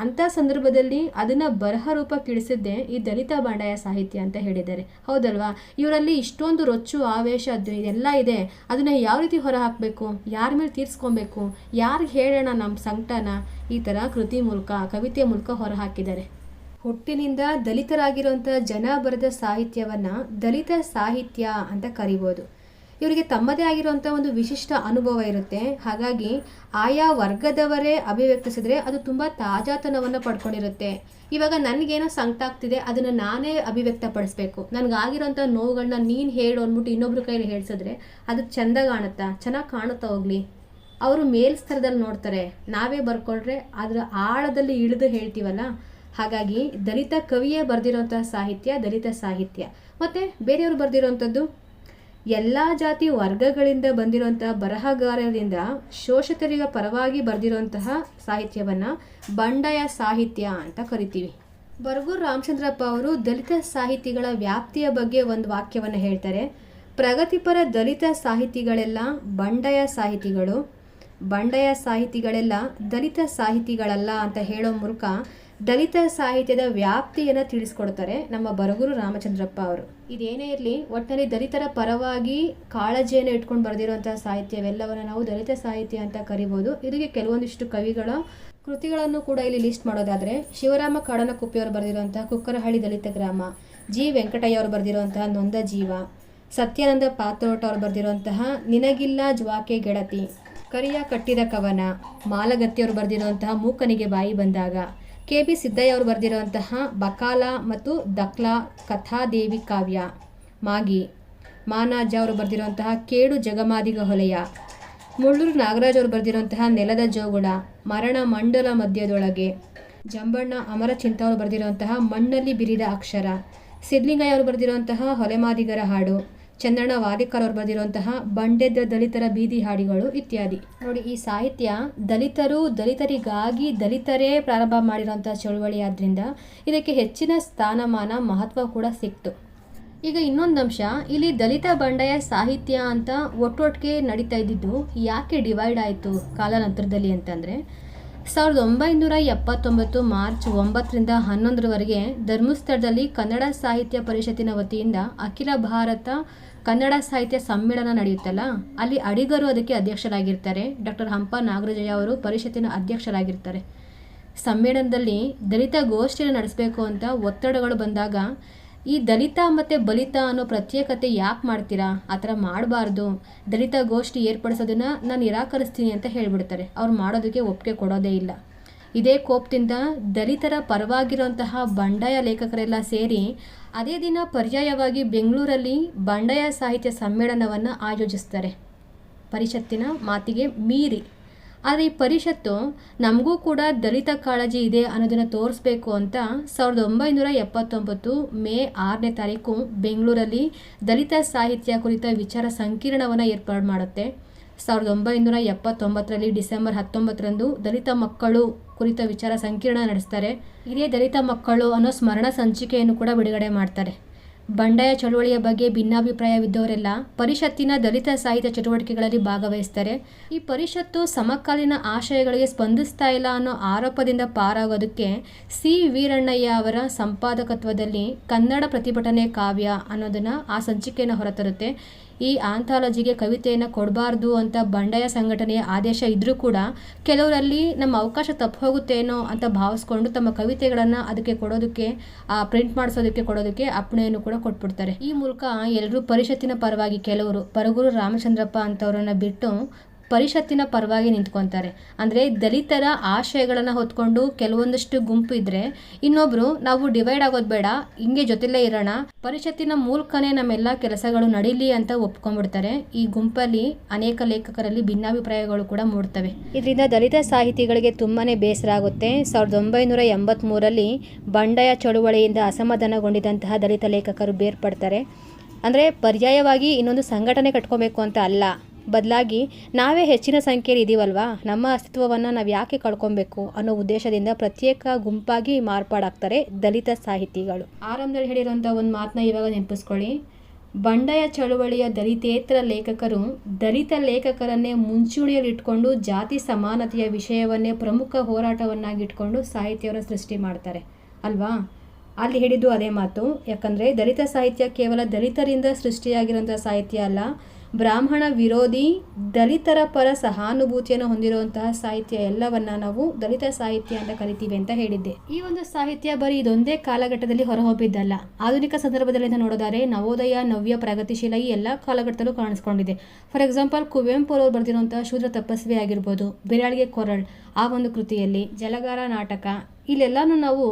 ಅಂಥ ಸಂದರ್ಭದಲ್ಲಿ ಅದನ್ನು ಬರಹ ರೂಪಕ್ಕೆ ಇಳಿಸಿದ್ದೇ ಈ ದಲಿತ ಬಂಡಾಯ ಸಾಹಿತ್ಯ ಅಂತ ಹೇಳಿದ್ದಾರೆ. ಹೌದಲ್ವಾ? ಇವರಲ್ಲಿ ಇಷ್ಟೊಂದು ರೊಚ್ಚು, ಆವೇಶ ಇದೆಲ್ಲ ಇದೆ. ಅದನ್ನು ಯಾವ ರೀತಿ ಹೊರ ಹಾಕಬೇಕು, ಯಾರ ಮೇಲೆ ತೀರಿಸ್ಕೊಬೇಕು, ಯಾರಿಗೆ ಹೇಳೋಣ ನಮ್ಮ ಸಂಕಟನ, ಈ ಥರ ಕೃತಿ ಮೂಲಕ, ಕವಿತೆಯ ಮೂಲಕ ಹೊರ ಹಾಕಿದ್ದಾರೆ. ಹುಟ್ಟಿನಿಂದ ದಲಿತರಾಗಿರುವಂಥ ಜನ ಬರೆದ ಸಾಹಿತ್ಯವನ್ನು ದಲಿತ ಸಾಹಿತ್ಯ ಅಂತ ಕರಿಬೋದು. ಇವರಿಗೆ ತಮ್ಮದೇ ಆಗಿರುವಂಥ ಒಂದು ವಿಶಿಷ್ಟ ಅನುಭವ ಇರುತ್ತೆ. ಹಾಗಾಗಿ ಆಯಾ ವರ್ಗದವರೇ ಅಭಿವ್ಯಕ್ತಿಸಿದ್ರೆ ಅದು ತುಂಬ ತಾಜಾತನವನ್ನು ಪಡ್ಕೊಂಡಿರುತ್ತೆ. ಇವಾಗ ನನಗೇನೋ ಸಂಕಟ ಆಗ್ತಿದೆ, ಅದನ್ನು ನಾನೇ ಅಭಿವ್ಯಕ್ತಪಡಿಸ್ಬೇಕು. ನನಗಾಗಿರೋಂಥ ನೋವುಗಳನ್ನ ನೀನು ಹೇಳು ಅಂದ್ಬಿಟ್ಟು ಇನ್ನೊಬ್ರ ಕೈಲಿ ಹೇಳ್ಸಿದ್ರೆ ಅದು ಚೆಂದ ಕಾಣುತ್ತಾ? ಚೆನ್ನಾಗಿ ಕಾಣುತ್ತಾ? ಹೋಗಲಿ. ಅವರು ಮೇಲ್ಸ್ತರದಲ್ಲಿ ನೋಡ್ತಾರೆ, ನಾವೇ ಬರ್ಕೊಂಡ್ರೆ ಅದರ ಆಳದಲ್ಲಿ ಇಳಿದು ಹೇಳ್ತೀವಲ್ಲ. ಹಾಗಾಗಿ ದಲಿತ ಕವಿಯೇ ಬರೆದಿರೋಂಥ ಸಾಹಿತ್ಯ ದಲಿತ ಸಾಹಿತ್ಯ. ಮತ್ತು ಬೇರೆಯವರು ಬರೆದಿರೋವಂಥದ್ದು ಎಲ್ಲ ಜಾತಿ ವರ್ಗಗಳಿಂದ ಬಂದಿರುವಂಥ ಬರಹಗಾರರಿಂದ ಶೋಷಿತರಿಗ ಪರವಾಗಿ ಬರೆದಿರುವಂತಹ ಸಾಹಿತ್ಯವನ್ನು ಬಂಡಾಯ ಸಾಹಿತ್ಯ ಅಂತ ಕರಿತೀವಿ. ಬರಗೂರು ರಾಮಚಂದ್ರಪ್ಪ ಅವರು ದಲಿತ ಸಾಹಿತಿಗಳ ವ್ಯಾಪ್ತಿಯ ಬಗ್ಗೆ ಒಂದು ವಾಕ್ಯವನ್ನು ಹೇಳ್ತಾರೆ. ಪ್ರಗತಿಪರ ದಲಿತ ಸಾಹಿತಿಗಳೆಲ್ಲ ಬಂಡಾಯ ಸಾಹಿತಿಗಳು, ಬಂಡಾಯ ಸಾಹಿತಿಗಳೆಲ್ಲ ದಲಿತ ಸಾಹಿತಿಗಳಲ್ಲ ಅಂತ ಹೇಳೋ ಮೂಲಕ ದಲಿತ ಸಾಹಿತ್ಯದ ವ್ಯಾಪ್ತಿಯನ್ನು ತಿಳಿಸ್ಕೊಡ್ತಾರೆ ನಮ್ಮ ಬರಗೂರು ರಾಮಚಂದ್ರಪ್ಪ ಅವರು. ಇದೇನೇ ಇರಲಿ, ಒಟ್ಟಿನಲ್ಲಿ ದಲಿತರ ಪರವಾಗಿ ಕಾಳಜಿಯನ್ನು ಇಟ್ಕೊಂಡು ಬರೆದಿರುವಂತಹ ಸಾಹಿತ್ಯವೆಲ್ಲವನ್ನು ನಾವು ದಲಿತ ಸಾಹಿತ್ಯ ಅಂತ ಕರಿಬೋದು. ಇದಕ್ಕೆ ಕೆಲವೊಂದಿಷ್ಟು ಕವಿಗಳ ಕೃತಿಗಳನ್ನು ಕೂಡ ಇಲ್ಲಿ ಲಿಸ್ಟ್ ಮಾಡೋದಾದರೆ, ಶಿವರಾಮ ಕಾಡನಕುಪ್ಪೆಯವರು ಬರೆದಿರುವಂತಹ ಕುಕ್ಕರಹಳ್ಳಿ ದಲಿತ ಗ್ರಾಮ, ಜಿ ವೆಂಕಟಯ್ಯ ಅವರು ಬರೆದಿರುವಂತಹ ನೊಂದ ಜೀವ, ಸತ್ಯಾನಂದ ಪಾತ್ರೋಟ ಅವರು ಬರೆದಿರುವಂತಹ ನಿನಗಿಲ್ಲ ಜ್ವಾಕೆ ಗೆಳತಿ, ಕರಿಯ ಕಟ್ಟಿದ ಕವನ, ಮಾಲಗತ್ತಿಯವರು ಬರೆದಿರುವಂತಹ ಮೂಕನಿಗೆ ಬಾಯಿ ಬಂದಾಗ, ಕೆ ಬಿ ಸಿದ್ದಯ್ಯ ಅವರು ಬರೆದಿರುವಂತಹ ಬಕಾಲ ಮತ್ತು ದಕ್ಲಾ ಕಥಾದೇವಿ ಕಾವ್ಯ, ಮಾಗಿ, ಮಾನಾಜ ಅವರು ಬರೆದಿರುವಂತಹ ಕೇಡು ಜಗಮಾದಿಗ ಹೊಲೆಯ, ಮುಳ್ಳೂರು ನಾಗರಾಜ್ ಅವರು ಬರೆದಿರುವಂತಹ ನೆಲದ ಜೋಗುಳ, ಮರಣ ಮಂಡಲ ಮಧ್ಯದೊಳಗೆ, ಜಂಬಣ್ಣ ಅಮರಚಿಂತ ಅವರು ಬರೆದಿರುವಂತಹ ಮಣ್ಣಲ್ಲಿ ಬಿರಿದ ಅಕ್ಷರ, ಸಿದ್ಲಿಂಗಯ್ಯ ಅವರು ಬರೆದಿರುವಂತಹ ಹೊಲೆಮಾದಿಗರ ಹಾಡು, ಚಂದ್ರಣ್ಣ ವಾದಿಕರ್ ಅವರು ಬರೆದಿರುವಂತಹ ಬಂಡೆದ್ದ ದಲಿತರ ಬೀದಿ ಹಾಡಿಗಳು ಇತ್ಯಾದಿ. ನೋಡಿ, ಈ ಸಾಹಿತ್ಯ ದಲಿತರಿಗಾಗಿ ದಲಿತರೇ ಪ್ರಾರಂಭ ಮಾಡಿರುವಂಥ ಚಳುವಳಿ ಆದ್ದರಿಂದ ಇದಕ್ಕೆ ಹೆಚ್ಚಿನ ಸ್ಥಾನಮಾನ, ಮಹತ್ವ ಕೂಡ ಸಿಕ್ತು. ಈಗ ಇನ್ನೊಂದು ಅಂಶ, ಇಲ್ಲಿ ದಲಿತ ಬಂಡಾಯ ಸಾಹಿತ್ಯ ಅಂತ ಒಟ್ಟೊಟ್ಟಿಗೆ ನಡೀತಾ ಇದ್ದಿದ್ದು ಯಾಕೆ ಡಿವೈಡ್ ಆಯಿತು ಕಾಲಾನಂತರದಲ್ಲಿ ಅಂತಂದರೆ, 1979 ಮಾರ್ಚ್ 9ರಿಂದ 11ರವರೆಗೆ ಧರ್ಮಸ್ಥಳದಲ್ಲಿ ಕನ್ನಡ ಸಾಹಿತ್ಯ ಪರಿಷತ್ತಿನ ವತಿಯಿಂದ ಅಖಿಲ ಭಾರತ ಕನ್ನಡ ಸಾಹಿತ್ಯ ಸಮ್ಮೇಳನ ನಡೆಯುತ್ತಲ್ಲ, ಅಲ್ಲಿ ಅಡಿಗರು ಅದಕ್ಕೆ ಅಧ್ಯಕ್ಷರಾಗಿರ್ತಾರೆ. ಡಾಕ್ಟರ್ ಹಂಪ ನಾಗರಾಜಯ್ಯ ಅವರು ಪರಿಷತ್ತಿನ ಅಧ್ಯಕ್ಷರಾಗಿರ್ತಾರೆ. ಸಮ್ಮೇಳನದಲ್ಲಿ ದಲಿತ ಗೋಷ್ಠಿಯನ್ನು ನಡೆಸಬೇಕು ಅಂತ ಒತ್ತಡಗಳು ಬಂದಾಗ, ಈ ದಲಿತ ಮತ್ತು ಬಲಿತ ಅನ್ನೋ ಪ್ರತ್ಯೇಕತೆ ಯಾಕೆ ಮಾಡ್ತೀರಾ? ಆ ಥರ ಮಾಡಬಾರ್ದು, ದಲಿತ ಗೋಷ್ಠಿ ಏರ್ಪಡಿಸೋದನ್ನು ನಾನು ನಿರಾಕರಿಸ್ತೀನಿ ಅಂತ ಹೇಳಿಬಿಡ್ತಾರೆ. ಅವ್ರು ಮಾಡೋದಕ್ಕೆ ಒಪ್ಪಿಗೆ ಕೊಡೋದೇ ಇಲ್ಲ. ಇದೇ ಕೋಪದಿಂದ ದಲಿತರ ಪರವಾಗಿರುವಂತಹ ಬಂಡಾಯ ಲೇಖಕರೆಲ್ಲ ಸೇರಿ ಅದೇ ದಿನ ಪರ್ಯಾಯವಾಗಿ ಬೆಂಗಳೂರಲ್ಲಿ ಬಂಡಾಯ ಸಾಹಿತ್ಯ ಸಮ್ಮೇಳನವನ್ನು ಆಯೋಜಿಸ್ತಾರೆ, ಪರಿಷತ್ತಿನ ಮಾತಿಗೆ ಮೀರಿ. ಆದರೆ ಈ ಪರಿಷತ್ತು ನಮಗೂ ಕೂಡ ದಲಿತ ಕಾಳಜಿ ಇದೆ ಅನ್ನೋದನ್ನು ತೋರಿಸ್ಬೇಕು ಅಂತ 1979 ಮೇ 6ನೇ ತಾರೀಕು ಬೆಂಗಳೂರಲ್ಲಿ ದಲಿತ ಸಾಹಿತ್ಯ ಕುರಿತ ವಿಚಾರ ಸಂಕಿರಣವನ್ನು ಏರ್ಪಾಡು ಮಾಡುತ್ತೆ. 1979ರಲ್ಲಿ ಡಿಸೆಂಬರ್ 19ರಂದು ದಲಿತ ಮಕ್ಕಳು ಕುರಿತ ವಿಚಾರ ಸಂಕಿರಣ ನಡೆಸ್ತಾರೆ. ಇದೇ ದಲಿತ ಮಕ್ಕಳು ಅನ್ನೋ ಸ್ಮರಣ ಸಂಚಿಕೆಯನ್ನು ಕೂಡ ಬಿಡುಗಡೆ ಮಾಡ್ತಾರೆ. ಬಂಡಾಯ ಚಳುವಳಿಯ ಬಗ್ಗೆ ಭಿನ್ನಾಭಿಪ್ರಾಯವಿದ್ದವರೆಲ್ಲ ಪರಿಷತ್ತಿನ ದಲಿತ ಸಾಹಿತ್ಯ ಚಟುವಟಿಕೆಗಳಲ್ಲಿ ಭಾಗವಹಿಸ್ತಾರೆ. ಈ ಪರಿಷತ್ತು ಸಮಕಾಲೀನ ಆಶಯಗಳಿಗೆ ಸ್ಪಂದಿಸ್ತಾ ಇಲ್ಲ ಅನ್ನೋ ಆರೋಪದಿಂದ ಪಾರಾಗೋದಕ್ಕೆ ಸಿ ವೀರಣ್ಣಯ್ಯ ಅವರ ಸಂಪಾದಕತ್ವದಲ್ಲಿ ಕನ್ನಡ ಪ್ರತಿಭಟನೆ ಕಾವ್ಯ ಅನ್ನೋದನ್ನು ಆ ಸಂಚಿಕೆಯನ್ನು ಹೊರತರುತ್ತೆ. ಈ ಆಂಥಾಲಜಿಗೆ ಕವಿತೆಯನ್ನು ಕೊಡಬಾರ್ದು ಅಂತ ಬಂಡಾಯ ಸಂಘಟನೆಯ ಆದೇಶ ಇದ್ದರೂ ಕೂಡ ಕೆಲವರಲ್ಲಿ ನಮ್ಮ ಅವಕಾಶ ತಪ್ಪು ಹೋಗುತ್ತೇನೋ ಅಂತ ಭಾವಿಸ್ಕೊಂಡು ತಮ್ಮ ಕವಿತೆಗಳನ್ನು ಅದಕ್ಕೆ ಕೊಡೋದಕ್ಕೆ ಪ್ರಿಂಟ್ ಮಾಡಿಸೋದಕ್ಕೆ ಕೊಡೋದಕ್ಕೆ ಅಪ್ಪಣೆಯನ್ನು ಕೂಡ ಕೊಟ್ಬಿಡ್ತಾರೆ. ಈ ಮೂಲಕ ಎಲ್ಲರೂ ಪರಿಷತ್ತಿನ ಪರವಾಗಿ, ಕೆಲವರು ಬರಗೂರು ರಾಮಚಂದ್ರಪ್ಪ ಅಂತವ್ರನ್ನ ಬಿಟ್ಟು ಪರಿಷತ್ತಿನ ಪರವಾಗಿ ನಿಂತ್ಕೊತಾರೆ. ಅಂದರೆ ದಲಿತರ ಆಶಯಗಳನ್ನು ಹೊತ್ಕೊಂಡು ಕೆಲವೊಂದಷ್ಟು ಗುಂಪು ಇದ್ದರೆ, ಇನ್ನೊಬ್ಬರು ನಾವು ಡಿವೈಡ್ ಆಗೋದು ಬೇಡ, ಹಿಂಗೆ ಜೊತೆಲೇ ಇರೋಣ, ಪರಿಷತ್ತಿನ ಮೂಲಕನೇ ನಮ್ಮೆಲ್ಲ ಕೆಲಸಗಳು ನಡೀಲಿ ಅಂತ ಒಪ್ಕೊಂಡ್ಬಿಡ್ತಾರೆ. ಈ ಗುಂಪಲ್ಲಿ ಅನೇಕ ಲೇಖಕರಲ್ಲಿ ಭಿನ್ನಾಭಿಪ್ರಾಯಗಳು ಕೂಡ ಮೂಡ್ತವೆ. ಇದರಿಂದ ದಲಿತ ಸಾಹಿತಿಗಳಿಗೆ ತುಂಬಾ ಬೇಸರ ಆಗುತ್ತೆ. 1983ರಲ್ಲಿ ಬಂಡಾಯ ಚಳುವಳಿಯಿಂದ ಅಸಮಾಧಾನಗೊಂಡಿದ್ದಂತಹ ದಲಿತ ಲೇಖಕರು ಬೇರ್ಪಡ್ತಾರೆ. ಅಂದರೆ ಪರ್ಯಾಯವಾಗಿ ಇನ್ನೊಂದು ಸಂಘಟನೆ ಕಟ್ಕೋಬೇಕು ಅಂತ ಅಲ್ಲ, ಬದಲಾಗಿ ನಾವೇ ಹೆಚ್ಚಿನ ಸಂಖ್ಯೆಯಲ್ಲಿ ಇದ್ದೀವಲ್ವಾ, ನಮ್ಮ ಅಸ್ತಿತ್ವವನ್ನು ನಾವು ಯಾಕೆ ಕಳ್ಕೊಬೇಕು ಅನ್ನೋ ಉದ್ದೇಶದಿಂದ ಪ್ರತ್ಯೇಕ ಗುಂಪಾಗಿ ಮಾರ್ಪಾಡಾಗ್ತಾರೆ ದಲಿತ ಸಾಹಿತಿಗಳು. ಆರಂಭದಲ್ಲಿ ಹೇಳಿರುವಂಥ ಒಂದು ಮಾತನ್ನ ಇವಾಗ ನೆನಪಿಸ್ಕೊಳ್ಳಿ. ಬಂಡಾಯ ಚಳುವಳಿಯ ದಲಿತೇತರ ಲೇಖಕರು ದಲಿತ ಲೇಖಕರನ್ನೇ ಮುಂಚೂಣಿಯಲ್ಲಿ ಇಟ್ಕೊಂಡು ಜಾತಿ ಸಮಾನತೆಯ ವಿಷಯವನ್ನೇ ಪ್ರಮುಖ ಹೋರಾಟವನ್ನಾಗಿಟ್ಕೊಂಡು ಸಾಹಿತ್ಯವನ್ನು ಸೃಷ್ಟಿ ಮಾಡ್ತಾರೆ ಅಲ್ವಾ. ಅಲ್ಲಿ ಹೇಳಿದ್ದು ಅದೇ ಮಾತು. ಯಾಕಂದರೆ ದಲಿತ ಸಾಹಿತ್ಯ ಕೇವಲ ದಲಿತರಿಂದ ಸೃಷ್ಟಿಯಾಗಿರೋಂಥ ಸಾಹಿತ್ಯ ಅಲ್ಲ, ಬ್ರಾಹ್ಮಣ ವಿರೋಧಿ ದಲಿತರ ಪರ ಸಹಾನುಭೂತಿಯನ್ನು ಹೊಂದಿರುವಂತಹ ಸಾಹಿತ್ಯ ಎಲ್ಲವನ್ನ ನಾವು ದಲಿತ ಸಾಹಿತ್ಯ ಅಂತ ಕರಿತೀವಿ ಅಂತ ಹೇಳಿದ್ದೆ. ಈ ಒಂದು ಸಾಹಿತ್ಯ ಬರೀ ಇದೊಂದೇ ಕಾಲಘಟ್ಟದಲ್ಲಿ ಹೊರಹೊಮ್ಮಿದ್ದಲ್ಲ. ಆಧುನಿಕ ಸಂದರ್ಭದಲ್ಲಿ ನೋಡೋದಾದ್ರೆ ನವೋದಯ, ನವ್ಯ, ಪ್ರಗತಿಶೀಲ ಈ ಎಲ್ಲ ಕಾಲಘಟ್ಟದಲ್ಲೂ ಕಾಣಿಸ್ಕೊಂಡಿದೆ. ಫಾರ್ ಎಕ್ಸಾಂಪಲ್ ಕುವೆಂಪು ಅವರು ಬರೆದಿರುವಂತಹ ಶೂದ್ರ ತಪಸ್ವಿ ಆಗಿರ್ಬೋದು, ಬಿರಾಳಿಗೆ ಕೊರಳ್ ಆ ಒಂದು ಕೃತಿಯಲ್ಲಿ, ಜಲಗಾರ ನಾಟಕ, ಇಲ್ಲೆಲ್ಲಾನು ನಾವು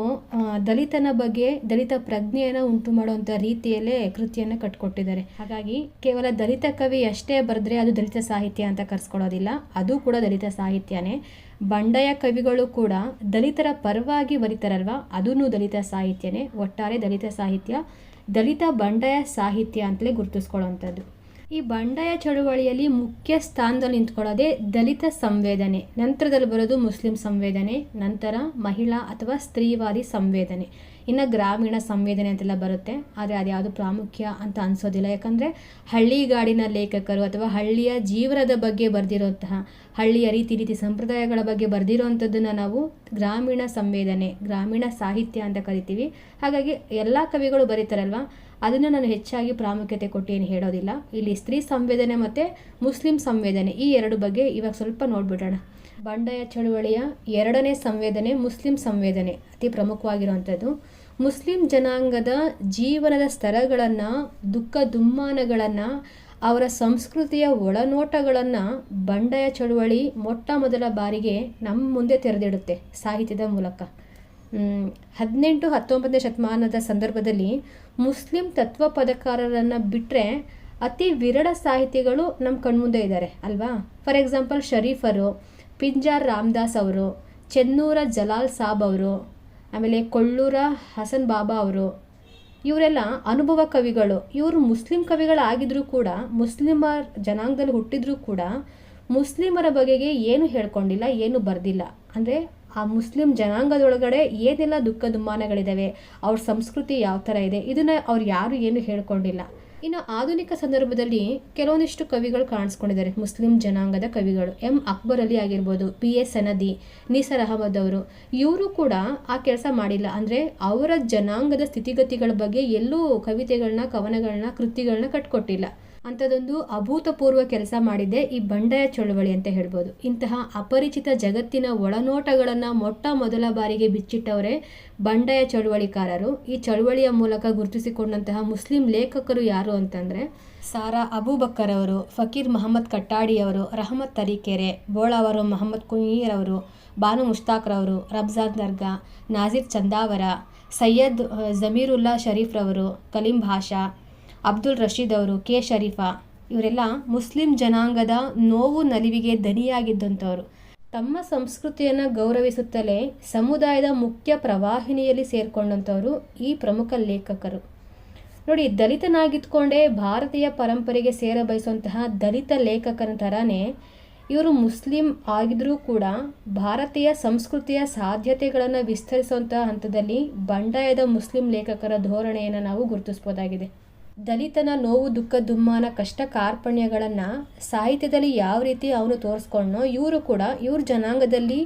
ದಲಿತನ ಬಗ್ಗೆ ದಲಿತ ಪ್ರಜ್ಞೆಯನ್ನು ಉಂಟು ಮಾಡುವಂಥ ರೀತಿಯಲ್ಲೇ ಕೃತಿಯನ್ನು ಕಟ್ಕೊಟ್ಟಿದ್ದಾರೆ. ಹಾಗಾಗಿ ಕೇವಲ ದಲಿತ ಕವಿ ಅಷ್ಟೇ ಬರೆದ್ರೆ ಅದು ದಲಿತ ಸಾಹಿತ್ಯ ಅಂತ ಕರೆಸ್ಕೊಳ್ಳೋದಿಲ್ಲ, ಅದು ಕೂಡ ದಲಿತ ಸಾಹಿತ್ಯನೇ. ಬಂಡಾಯ ಕವಿಗಳು ಕೂಡ ದಲಿತರ ಪರವಾಗಿ ಬರೀತಾರಲ್ವ, ಅದೂ ದಲಿತ ಸಾಹಿತ್ಯನೇ. ಒಟ್ಟಾರೆ ದಲಿತ ಸಾಹಿತ್ಯ ದಲಿತ ಬಂಡಾಯ ಸಾಹಿತ್ಯ ಅಂತಲೇ ಗುರುತಿಸ್ಕೊಳ್ಳೋವಂಥದ್ದು. ಈ ಬಂಡಾಯ ಚಳುವಳಿಯಲ್ಲಿ ಮುಖ್ಯ ಸ್ಥಾನದಲ್ಲಿ ನಿಂತ್ಕೊಳ್ಳೋದೇ ದಲಿತ ಸಂವೇದನೆ, ನಂತರದಲ್ಲಿ ಬರೋದು ಮುಸ್ಲಿಂ ಸಂವೇದನೆ, ನಂತರ ಮಹಿಳಾ ಅಥವಾ ಸ್ತ್ರೀವಾದಿ ಸಂವೇದನೆ, ಇನ್ನು ಗ್ರಾಮೀಣ ಸಂವೇದನೆ ಅಂತೆಲ್ಲ ಬರುತ್ತೆ. ಆದರೆ ಅದು ಯಾವುದು ಪ್ರಾಮುಖ್ಯ ಅಂತ ಅನಿಸೋದಿಲ್ಲ. ಯಾಕಂದರೆ ಹಳ್ಳಿಗಾಡಿನ ಲೇಖಕರು ಅಥವಾ ಹಳ್ಳಿಯ ಜೀವನದ ಬಗ್ಗೆ ಬರೆದಿರುವಂತಹ, ಹಳ್ಳಿಯ ರೀತಿ ಸಂಪ್ರದಾಯಗಳ ಬಗ್ಗೆ ಬರೆದಿರುವಂಥದ್ದನ್ನು ನಾವು ಗ್ರಾಮೀಣ ಸಂವೇದನೆ, ಗ್ರಾಮೀಣ ಸಾಹಿತ್ಯ ಅಂತ ಕರಿತೀವಿ. ಹಾಗಾಗಿ ಎಲ್ಲ ಕವಿಗಳು ಬರೀತಾರಲ್ವ, ಅದನ್ನು ನಾನು ಹೆಚ್ಚಾಗಿ ಪ್ರಾಮುಖ್ಯತೆ ಕೊಟ್ಟು ಏನು ಹೇಳೋದಿಲ್ಲ. ಇಲ್ಲಿ ಸ್ತ್ರೀ ಸಂವೇದನೆ ಮತ್ತು ಮುಸ್ಲಿಂ ಸಂವೇದನೆ ಈ ಎರಡು ಬಗ್ಗೆ ಇವಾಗ ಸ್ವಲ್ಪ ನೋಡ್ಬಿಡೋಣ. ಬಂಡಾಯ ಚಳುವಳಿಯ ಎರಡನೇ ಸಂವೇದನೆ ಮುಸ್ಲಿಂ ಸಂವೇದನೆ, ಅತಿ ಪ್ರಮುಖವಾಗಿರುವಂಥದ್ದು. ಮುಸ್ಲಿಂ ಜನಾಂಗದ ಜೀವನದ ಸ್ತರಗಳನ್ನು, ದುಃಖ ದುಮ್ಮಾನಗಳನ್ನು, ಅವರ ಸಂಸ್ಕೃತಿಯ ಒಳನೋಟಗಳನ್ನು ಬಂಡಾಯ ಚಳುವಳಿ ಮೊಟ್ಟ ಮೊದಲ ಬಾರಿಗೆ ನಮ್ಮ ಮುಂದೆ ತೆರೆದಿಡುತ್ತೆ ಸಾಹಿತ್ಯದ ಮೂಲಕ. 18-19ನೇ ಶತಮಾನದ ಸಂದರ್ಭದಲ್ಲಿ ಮುಸ್ಲಿಂ ತತ್ವ ಪದಕಾರರನ್ನು ಬಿಟ್ಟರೆ ಅತಿ ವಿರಳ ಸಾಹಿತಿಗಳು ನಮ್ಮ ಕಣ್ಮುಂದೆ ಇದ್ದಾರೆ ಅಲ್ವಾ. ಫಾರ್ ಎಕ್ಸಾಂಪಲ್ ಶರೀಫರು, ಪಿಂಜಾರ್ ರಾಮದಾಸ್ ಅವರು, ಚೆನ್ನೂರ ಜಲಾಲ್ ಸಾಬ್ ಅವರು, ಆಮೇಲೆ ಕೊಳ್ಳೂರ ಹಸನ್ ಬಾಬಾ ಅವರು, ಇವರೆಲ್ಲ ಅನುಭವ ಕವಿಗಳು. ಇವರು ಮುಸ್ಲಿಂ ಕವಿಗಳಾಗಿದ್ರೂ ಕೂಡ, ಮುಸ್ಲಿಮರ ಜನಾಂಗದಲ್ಲಿ ಹುಟ್ಟಿದ್ರೂ ಕೂಡ ಮುಸ್ಲಿಮರ ಬಗೆಗೆ ಏನು ಹೇಳ್ಕೊಂಡಿಲ್ಲ, ಏನು ಬರೆದಿಲ್ಲ. ಅಂದರೆ ಆ ಮುಸ್ಲಿಂ ಜನಾಂಗದೊಳಗಡೆ ಏನೆಲ್ಲ ದುಃಖ ದುಮ್ಮಾನಗಳಿದ್ದಾವೆ, ಅವ್ರ ಸಂಸ್ಕೃತಿ ಯಾವ ಥರ ಇದೆ, ಇದನ್ನು ಅವ್ರು ಯಾರು ಏನು ಹೇಳ್ಕೊಂಡಿಲ್ಲ. ಇನ್ನು ಆಧುನಿಕ ಸಂದರ್ಭದಲ್ಲಿ ಕೆಲವೊಂದಿಷ್ಟು ಕವಿಗಳು ಕಾಣಿಸ್ಕೊಂಡಿದ್ದಾರೆ, ಮುಸ್ಲಿಂ ಜನಾಂಗದ ಕವಿಗಳು. ಅಕ್ಬರ್ ಅಲಿ ಆಗಿರ್ಬೋದು, PA ಸನದಿ, ನಿಸಾರ್ ಅಹಮದ್ ಅವರು, ಇವರು ಕೂಡ ಆ ಕೆಲಸ ಮಾಡಿಲ್ಲ. ಅಂದರೆ ಅವರ ಜನಾಂಗದ ಸ್ಥಿತಿಗತಿಗಳ ಬಗ್ಗೆ ಎಲ್ಲೂ ಕವಿತೆಗಳನ್ನ, ಕವನಗಳನ್ನ, ಕೃತಿಗಳನ್ನ ಕಟ್ಕೊಟ್ಟಿಲ್ಲ. ಅಂಥದ್ದೊಂದು ಅಭೂತಪೂರ್ವ ಕೆಲಸ ಮಾಡಿದ್ದೆ ಈ ಬಂಡಾಯ ಚಳುವಳಿ ಅಂತ ಹೇಳ್ಬೋದು. ಇಂತಹ ಅಪರಿಚಿತ ಜಗತ್ತಿನ ಒಳನೋಟಗಳನ್ನು ಮೊಟ್ಟ ಮೊದಲ ಬಾರಿಗೆ ಬಿಚ್ಚಿಟ್ಟವರೇ ಬಂಡಾಯ ಚಳುವಳಿಕಾರರು. ಈ ಚಳುವಳಿಯ ಮೂಲಕ ಗುರುತಿಸಿಕೊಂಡಂತಹ ಮುಸ್ಲಿಂ ಲೇಖಕರು ಯಾರು ಅಂತಂದರೆ ಸಾರಾ ಅಬೂಬಕ್ಕರ್ ಅವರು, ಫಕೀರ್ ಮಹಮ್ಮದ್ ಕಟ್ಟಾಡಿ ಅವರು, ರಹಮತ್ ತರೀಕೆರೆ, ಬೋಳಾವರು, ಮಹಮ್ಮದ್ ಕುಂಯೀರ್ ಅವರು, ಬಾನು ಮುಷ್ತಾಕ್ರವರು, ರಬ್ಜಾನ್ ದರ್ಗಾ, ನಾಜೀರ್ ಚಂದಾವರ, ಸೈಯದ್ ಜಮೀರುಲ್ಲಾ ಶರೀಫ್ರವರು, ಕಲೀಂ ಭಾಷಾ, ಅಬ್ದುಲ್ ರಶೀದ್ ಅವರು, K ಶರೀಫಾ, ಇವರೆಲ್ಲ ಮುಸ್ಲಿಂ ಜನಾಂಗದ ನೋವು ನಲಿವಿಗೆ ದನಿಯಾಗಿದ್ದಂಥವರು. ತಮ್ಮ ಸಂಸ್ಕೃತಿಯನ್ನು ಗೌರವಿಸುತ್ತಲೇ ಸಮುದಾಯದ ಮುಖ್ಯ ಪ್ರವಾಹಿನಿಯಲ್ಲಿ ಸೇರಿಕೊಂಡಂಥವರು ಈ ಪ್ರಮುಖ ಲೇಖಕರು. ನೋಡಿ, ದಲಿತನಾಗಿದ್ಕೊಂಡೇ ಭಾರತೀಯ ಪರಂಪರೆಗೆ ಸೇರ ಬಯಸುವಂತಹ ದಲಿತ ಲೇಖಕರ ಥರನೇ ಇವರು ಮುಸ್ಲಿಂ ಆಗಿದ್ರೂ ಕೂಡ ಭಾರತೀಯ ಸಂಸ್ಕೃತಿಯ ಸಾಧ್ಯತೆಗಳನ್ನು ವಿಸ್ತರಿಸುವಂತಹ ಹಂತದಲ್ಲಿ ಬಂಡಾಯದ ಮುಸ್ಲಿಂ ಲೇಖಕರ ಧೋರಣೆಯನ್ನು ನಾವು ಗುರುತಿಸ್ಬೋದಾಗಿದೆ. ದಲಿತನ ನೋವು, ದುಃಖ, ದುಮ್ಮಾನ, ಕಷ್ಟ, ಕಾರ್ಪಣ್ಯಗಳನ್ನು ಸಾಹಿತ್ಯದಲ್ಲಿ ಯಾವ ರೀತಿ ಅವನು ತೋರಿಸ್ಕೊಂಡೋ ಇವರು ಕೂಡ ಇವ್ರ ಜನಾಂಗದಲ್ಲಿ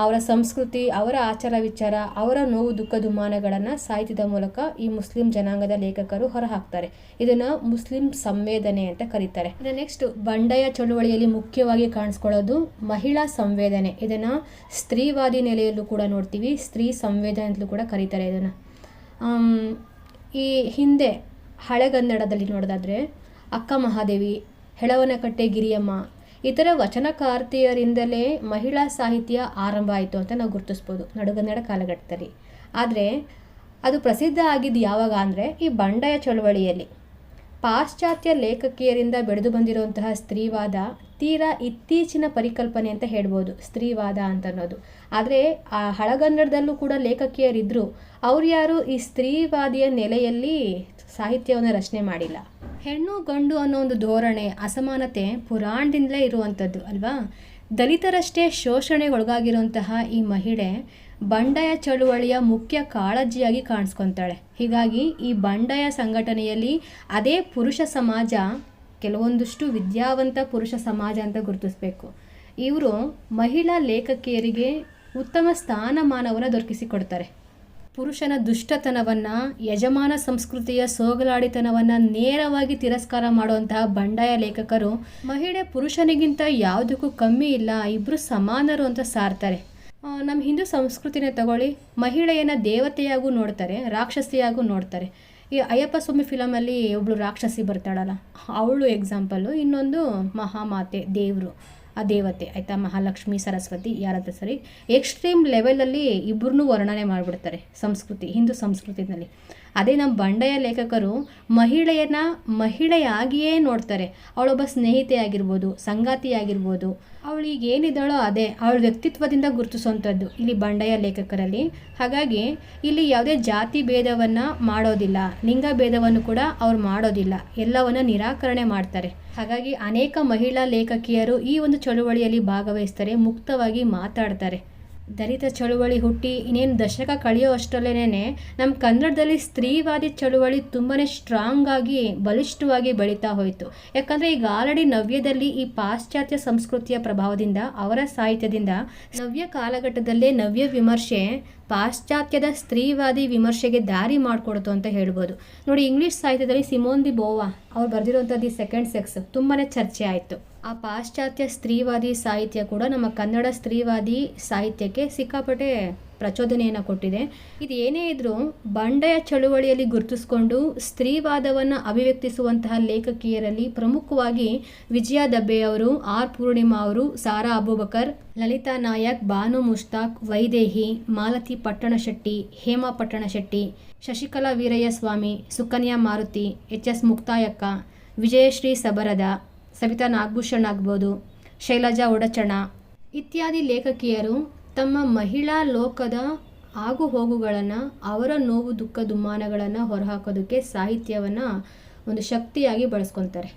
ಅವರ ಸಂಸ್ಕೃತಿ, ಅವರ ಆಚಾರ ವಿಚಾರ, ಅವರ ನೋವು ದುಃಖ ದುಮ್ಮಾನಗಳನ್ನು ಸಾಹಿತ್ಯದ ಮೂಲಕ ಈ ಮುಸ್ಲಿಂ ಜನಾಂಗದ ಲೇಖಕರು ಹೊರಹಾಕ್ತಾರೆ. ಇದನ್ನು ಮುಸ್ಲಿಂ ಸಂವೇದನೆ ಅಂತ ಕರೀತಾರೆ. ಇನ್ನು ನೆಕ್ಸ್ಟ್ ಬಂಡಾಯ ಚಳುವಳಿಯಲ್ಲಿ ಮುಖ್ಯವಾಗಿ ಕಾಣಿಸ್ಕೊಳ್ಳೋದು ಮಹಿಳಾ ಸಂವೇದನೆ. ಇದನ್ನು ಸ್ತ್ರೀವಾದಿ ನೆಲೆಯಲ್ಲೂ ಕೂಡ ನೋಡ್ತೀವಿ, ಸ್ತ್ರೀ ಸಂವೇದನೆ ಅಂತಲೂ ಕೂಡ ಕರೀತಾರೆ ಇದನ್ನು. ಈ ಹಿಂದೆ ಹಳೆಗನ್ನಡದಲ್ಲಿ ನೋಡೋದಾದರೆ ಅಕ್ಕ ಮಹಾದೇವಿ, ಹೆಳವನಕಟ್ಟೆ ಗಿರಿಯಮ್ಮ ಇತರ ವಚನಕಾರ್ತಿಯರಿಂದಲೇ ಮಹಿಳಾ ಸಾಹಿತ್ಯ ಆರಂಭ ಆಯಿತು ಅಂತ ನಾವು ಗುರುತಿಸ್ಬೋದು ನಡುಗನ್ನಡ ಕಾಲಘಟ್ಟದಲ್ಲಿ. ಆದರೆ ಅದು ಪ್ರಸಿದ್ಧ ಆಗಿದ್ದು ಯಾವಾಗ ಅಂದರೆ ಈ ಬಂಡಾಯ ಚಳವಳಿಯಲ್ಲಿ. ಪಾಶ್ಚಾತ್ಯ ಲೇಖಕಿಯರಿಂದ ಬೆಳೆದು ಬಂದಿರುವಂತಹ ಸ್ತ್ರೀವಾದ ತೀರಾ ಇತ್ತೀಚಿನ ಪರಿಕಲ್ಪನೆ ಅಂತ ಹೇಳ್ಬೋದು, ಸ್ತ್ರೀವಾದ ಅಂತ ಅನ್ನೋದು. ಆದರೆ ಆ ಹಳಗನ್ನಡದಲ್ಲೂ ಕೂಡ ಲೇಖಕಿಯರಿದ್ದರು. ಅವ್ರು ಯಾರು ಈ ಸ್ತ್ರೀವಾದಿಯ ನೆಲೆಯಲ್ಲಿ ಸಾಹಿತ್ಯವನ್ನು ರಚನೆ ಮಾಡಿಲ್ಲ. ಹೆಣ್ಣು ಗಂಡು ಅನ್ನೋ ಒಂದು ಧೋರಣೆ, ಅಸಮಾನತೆ ಪುರಾಣದಿಂದಲೇ ಇರುವಂಥದ್ದು ಅಲ್ವಾ. ದಲಿತರಷ್ಟೇ ಶೋಷಣೆಗೊಳಗಾಗಿರುವಂತಹ ಈ ಮಹಿಳೆ ಬಂಡಾಯ ಚಳುವಳಿಯ ಮುಖ್ಯ ಕಾಳಜಿಯಾಗಿ ಕಾಣಿಸ್ಕೊತಾಳೆ. ಹೀಗಾಗಿ ಈ ಬಂಡಾಯ ಸಂಘಟನೆಯಲ್ಲಿ ಅದೇ ಪುರುಷ ಸಮಾಜ, ಕೆಲವೊಂದಷ್ಟು ವಿದ್ಯಾವಂತ ಪುರುಷ ಸಮಾಜ ಅಂತ ಗುರುತಿಸಬೇಕು. ಇವರು ಮಹಿಳಾ ಲೇಖಕಿಯರಿಗೆ ಉತ್ತಮ ಸ್ಥಾನಮಾನವನ್ನು ದೊರಕಿಸಿಕೊಡ್ತಾರೆ. ಪುರುಷನ ದುಷ್ಟತನವನ್ನು, ಯಜಮಾನ ಸಂಸ್ಕೃತಿಯ ಸೋಗಲಾಡಿತನವನ್ನು ನೇರವಾಗಿ ತಿರಸ್ಕಾರ ಮಾಡುವಂತಹ ಬಂಡಾಯ ಲೇಖಕರು ಮಹಿಳೆ ಪುರುಷನಿಗಿಂತ ಯಾವುದಕ್ಕೂ ಕಮ್ಮಿ ಇಲ್ಲ, ಇಬ್ಬರು ಸಮಾನರು ಅಂತ ಸಾರ್ತಾರೆ. ನಮ್ಮ ಹಿಂದೂ ಸಂಸ್ಕೃತಿನೇ ತಗೊಳ್ಳಿ, ಮಹಿಳೆಯನ್ನು ದೇವತೆಯಾಗೂ ನೋಡ್ತಾರೆ, ರಾಕ್ಷಸಿಯಾಗೂ ನೋಡ್ತಾರೆ. ಈ ಅಯ್ಯಪ್ಪ ಸ್ವಾಮಿ ಫಿಲಮಲ್ಲಿ ಒಬ್ಬಳು ರಾಕ್ಷಸಿ ಬರ್ತಾಳಲ್ಲ, ಅವಳು ಎಕ್ಸಾಂಪಲ್ಲು. ಇನ್ನೊಂದು ಮಹಾಮಾತೆ, ದೇವರು, ಆ ದೇವತೆ ಆಯಿತಾ, ಮಹಾಲಕ್ಷ್ಮಿ ಸರಸ್ವತಿ ಯಾರಾದರೂ ಸರಿ. ಎಕ್ಸ್ಟ್ರೀಮ್ ಲೆವೆಲಲ್ಲಿ ಇಬ್ಬರನ್ನೂ ವರ್ಣನೆ ಮಾಡಿಬಿಡ್ತಾರೆ ಸಂಸ್ಕೃತಿ, ಹಿಂದೂ ಸಂಸ್ಕೃತಿನಲ್ಲಿ. ಅದೇ ನಮ್ಮ ಬಂಡಾಯ ಲೇಖಕರು ಮಹಿಳೆಯನ್ನು ಮಹಿಳೆಯಾಗಿಯೇ ನೋಡ್ತಾರೆ. ಅವಳೊಬ್ಬ ಸ್ನೇಹಿತೆ ಆಗಿರ್ಬೋದು, ಸಂಗಾತಿ ಆಗಿರ್ಬೋದು, ಅವಳಿಗೆ ಏನಿದ್ದಾಳೋ ಅದೇ ಅವಳ ವ್ಯಕ್ತಿತ್ವದಿಂದ ಗುರುತಿಸುವಂಥದ್ದು ಇಲ್ಲಿ ಬಂಡಾಯ ಲೇಖಕರಲ್ಲಿ. ಹಾಗಾಗಿ ಇಲ್ಲಿ ಯಾವುದೇ ಜಾತಿ ಭೇದವನ್ನು ಮಾಡೋದಿಲ್ಲ, ಲಿಂಗ ಭೇದವನ್ನು ಕೂಡ ಅವ್ರು ಮಾಡೋದಿಲ್ಲ, ಎಲ್ಲವನ್ನು ನಿರಾಕರಣೆ ಮಾಡ್ತಾರೆ. ಹಾಗಾಗಿ ಅನೇಕ ಮಹಿಳಾ ಲೇಖಕಿಯರು ಈ ಒಂದು ಚಳುವಳಿಯಲ್ಲಿ ಭಾಗವಹಿಸ್ತಾರೆ, ಮುಕ್ತವಾಗಿ ಮಾತಾಡ್ತಾರೆ. ದಲಿತ ಚಳುವಳಿ ಹುಟ್ಟಿ ಇನ್ನೇನು ದಶಕ ಕಳೆಯೋ ಅಷ್ಟರಲ್ಲೇ ನಮ್ಮ ಕನ್ನಡದಲ್ಲಿ ಸ್ತ್ರೀವಾದಿ ಚಳುವಳಿ ತುಂಬಾ ಸ್ಟ್ರಾಂಗ್ ಆಗಿ ಬಲಿಷ್ಠವಾಗಿ ಬೆಳೀತಾ ಹೋಯಿತು. ಯಾಕಂದರೆ ಈಗ ಆಲ್ರೆಡಿ ನವ್ಯದಲ್ಲಿ ಈ ಪಾಶ್ಚಾತ್ಯ ಸಂಸ್ಕೃತಿಯ ಪ್ರಭಾವದಿಂದ, ಅವರ ಸಾಹಿತ್ಯದಿಂದ ನವ್ಯ ಕಾಲಘಟ್ಟದಲ್ಲೇ ನವ್ಯ ವಿಮರ್ಶೆ ಪಾಶ್ಚಾತ್ಯದ ಸ್ತ್ರೀವಾದಿ ವಿಮರ್ಶೆಗೆ ದಾರಿ ಮಾಡಿಕೊಡ್ತು ಅಂತ ಹೇಳ್ಬೋದು. ನೋಡಿ, ಇಂಗ್ಲೀಷ್ ಸಾಹಿತ್ಯದಲ್ಲಿ ಸಿಮೋನ್ ದಿ ಬೋವಾ ಅವ್ರು ಬರೆದಿರುವಂಥ ದಿ ಸೆಕೆಂಡ್ ಸೆಕ್ಸ್ ತುಂಬಾ ಚರ್ಚೆ ಆಯಿತು. ಆ ಪಾಶ್ಚಾತ್ಯ ಸ್ತ್ರೀವಾದಿ ಸಾಹಿತ್ಯ ಕೂಡ ನಮ್ಮ ಕನ್ನಡ ಸ್ತ್ರೀವಾದಿ ಸಾಹಿತ್ಯಕ್ಕೆ ಸಿಕ್ಕಾಪಟ್ಟೆ ಪ್ರಚೋದನೆಯನ್ನು ಕೊಟ್ಟಿದೆ. ಇದು ಏನೇ ಇದ್ರೂ ಬಂಡಾಯ ಚಳುವಳಿಯಲ್ಲಿ ಗುರುತಿಸ್ಕೊಂಡು ಸ್ತ್ರೀವಾದವನ್ನು ಅಭಿವ್ಯಕ್ತಿಸುವಂತಹ ಲೇಖಕಿಯರಲ್ಲಿ ಪ್ರಮುಖವಾಗಿ ವಿಜಯ ದಬ್ಬೆಯವರು, ಆರ್ ಪೂರ್ಣಿಮಾ ಅವರು, ಸಾರಾ ಅಬೂಬಕರ್, ಲಲಿತಾ ನಾಯಕ್, ಬಾನು ಮುಷ್ತಾಕ್, ವೈದೇಹಿ, ಮಾಲತಿ ಪಟ್ಟಣಶೆಟ್ಟಿ, ಹೇಮಾ ಪಟ್ಟಣಶೆಟ್ಟಿ, ಶಶಿಕಲಾ ವೀರಯ್ಯ ಸ್ವಾಮಿ, ಸುಕನ್ಯಾ ಮಾರುತಿ, ಎಚ್.ಎಸ್. ಮುಕ್ತಾಯಕ್ಕ, ವಿಜಯಶ್ರೀ ಸಬರದ, ಸವಿತಾ ನಾಗಭೂಷಣ್ ಆಗ್ಬೋದು, ಶೈಲಜಾ ಒಡಚಣ ಇತ್ಯಾದಿ ಲೇಖಕಿಯರು ತಮ್ಮ ಮಹಿಳಾ ಲೋಕದ ಆಗು ಹೋಗುಗಳನ್ನು, ಅವರ ನೋವು ದುಃಖ ದುಮ್ಮಾನಗಳನ್ನು ಹೊರಹಾಕೋದಕ್ಕೆ ಸಾಹಿತ್ಯವನ್ನು ಒಂದು ಶಕ್ತಿಯಾಗಿ ಬಳಸ್ಕೊತಾರೆ.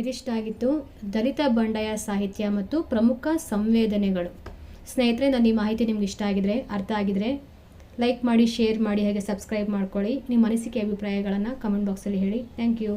ಇದಿಷ್ಟಾಗಿತ್ತು ದಲಿತ ಬಂಡಾಯ ಸಾಹಿತ್ಯ ಮತ್ತು ಪ್ರಮುಖ ಸಂವೇದನೆಗಳು. ಸ್ನೇಹಿತರೆ, ನನ್ನ ಈ ಮಾಹಿತಿ ನಿಮ್ಗೆ ಇಷ್ಟ ಆಗಿದ್ರೆ, ಅರ್ಥ ಆಗಿದ್ರೆ ಲೈಕ್ ಮಾಡಿ, ಶೇರ್ ಮಾಡಿ, ಹಾಗೆ ಸಬ್ಸ್ಕ್ರೈಬ್ ಮಾಡ್ಕೊಳ್ಳಿ. ನಿಮ್ಮ ಅನಿಸಿಕೆ ಅಭಿಪ್ರಾಯಗಳನ್ನು ಕಮೆಂಟ್ ಬಾಕ್ಸಲ್ಲಿ ಹೇಳಿ. Thank you.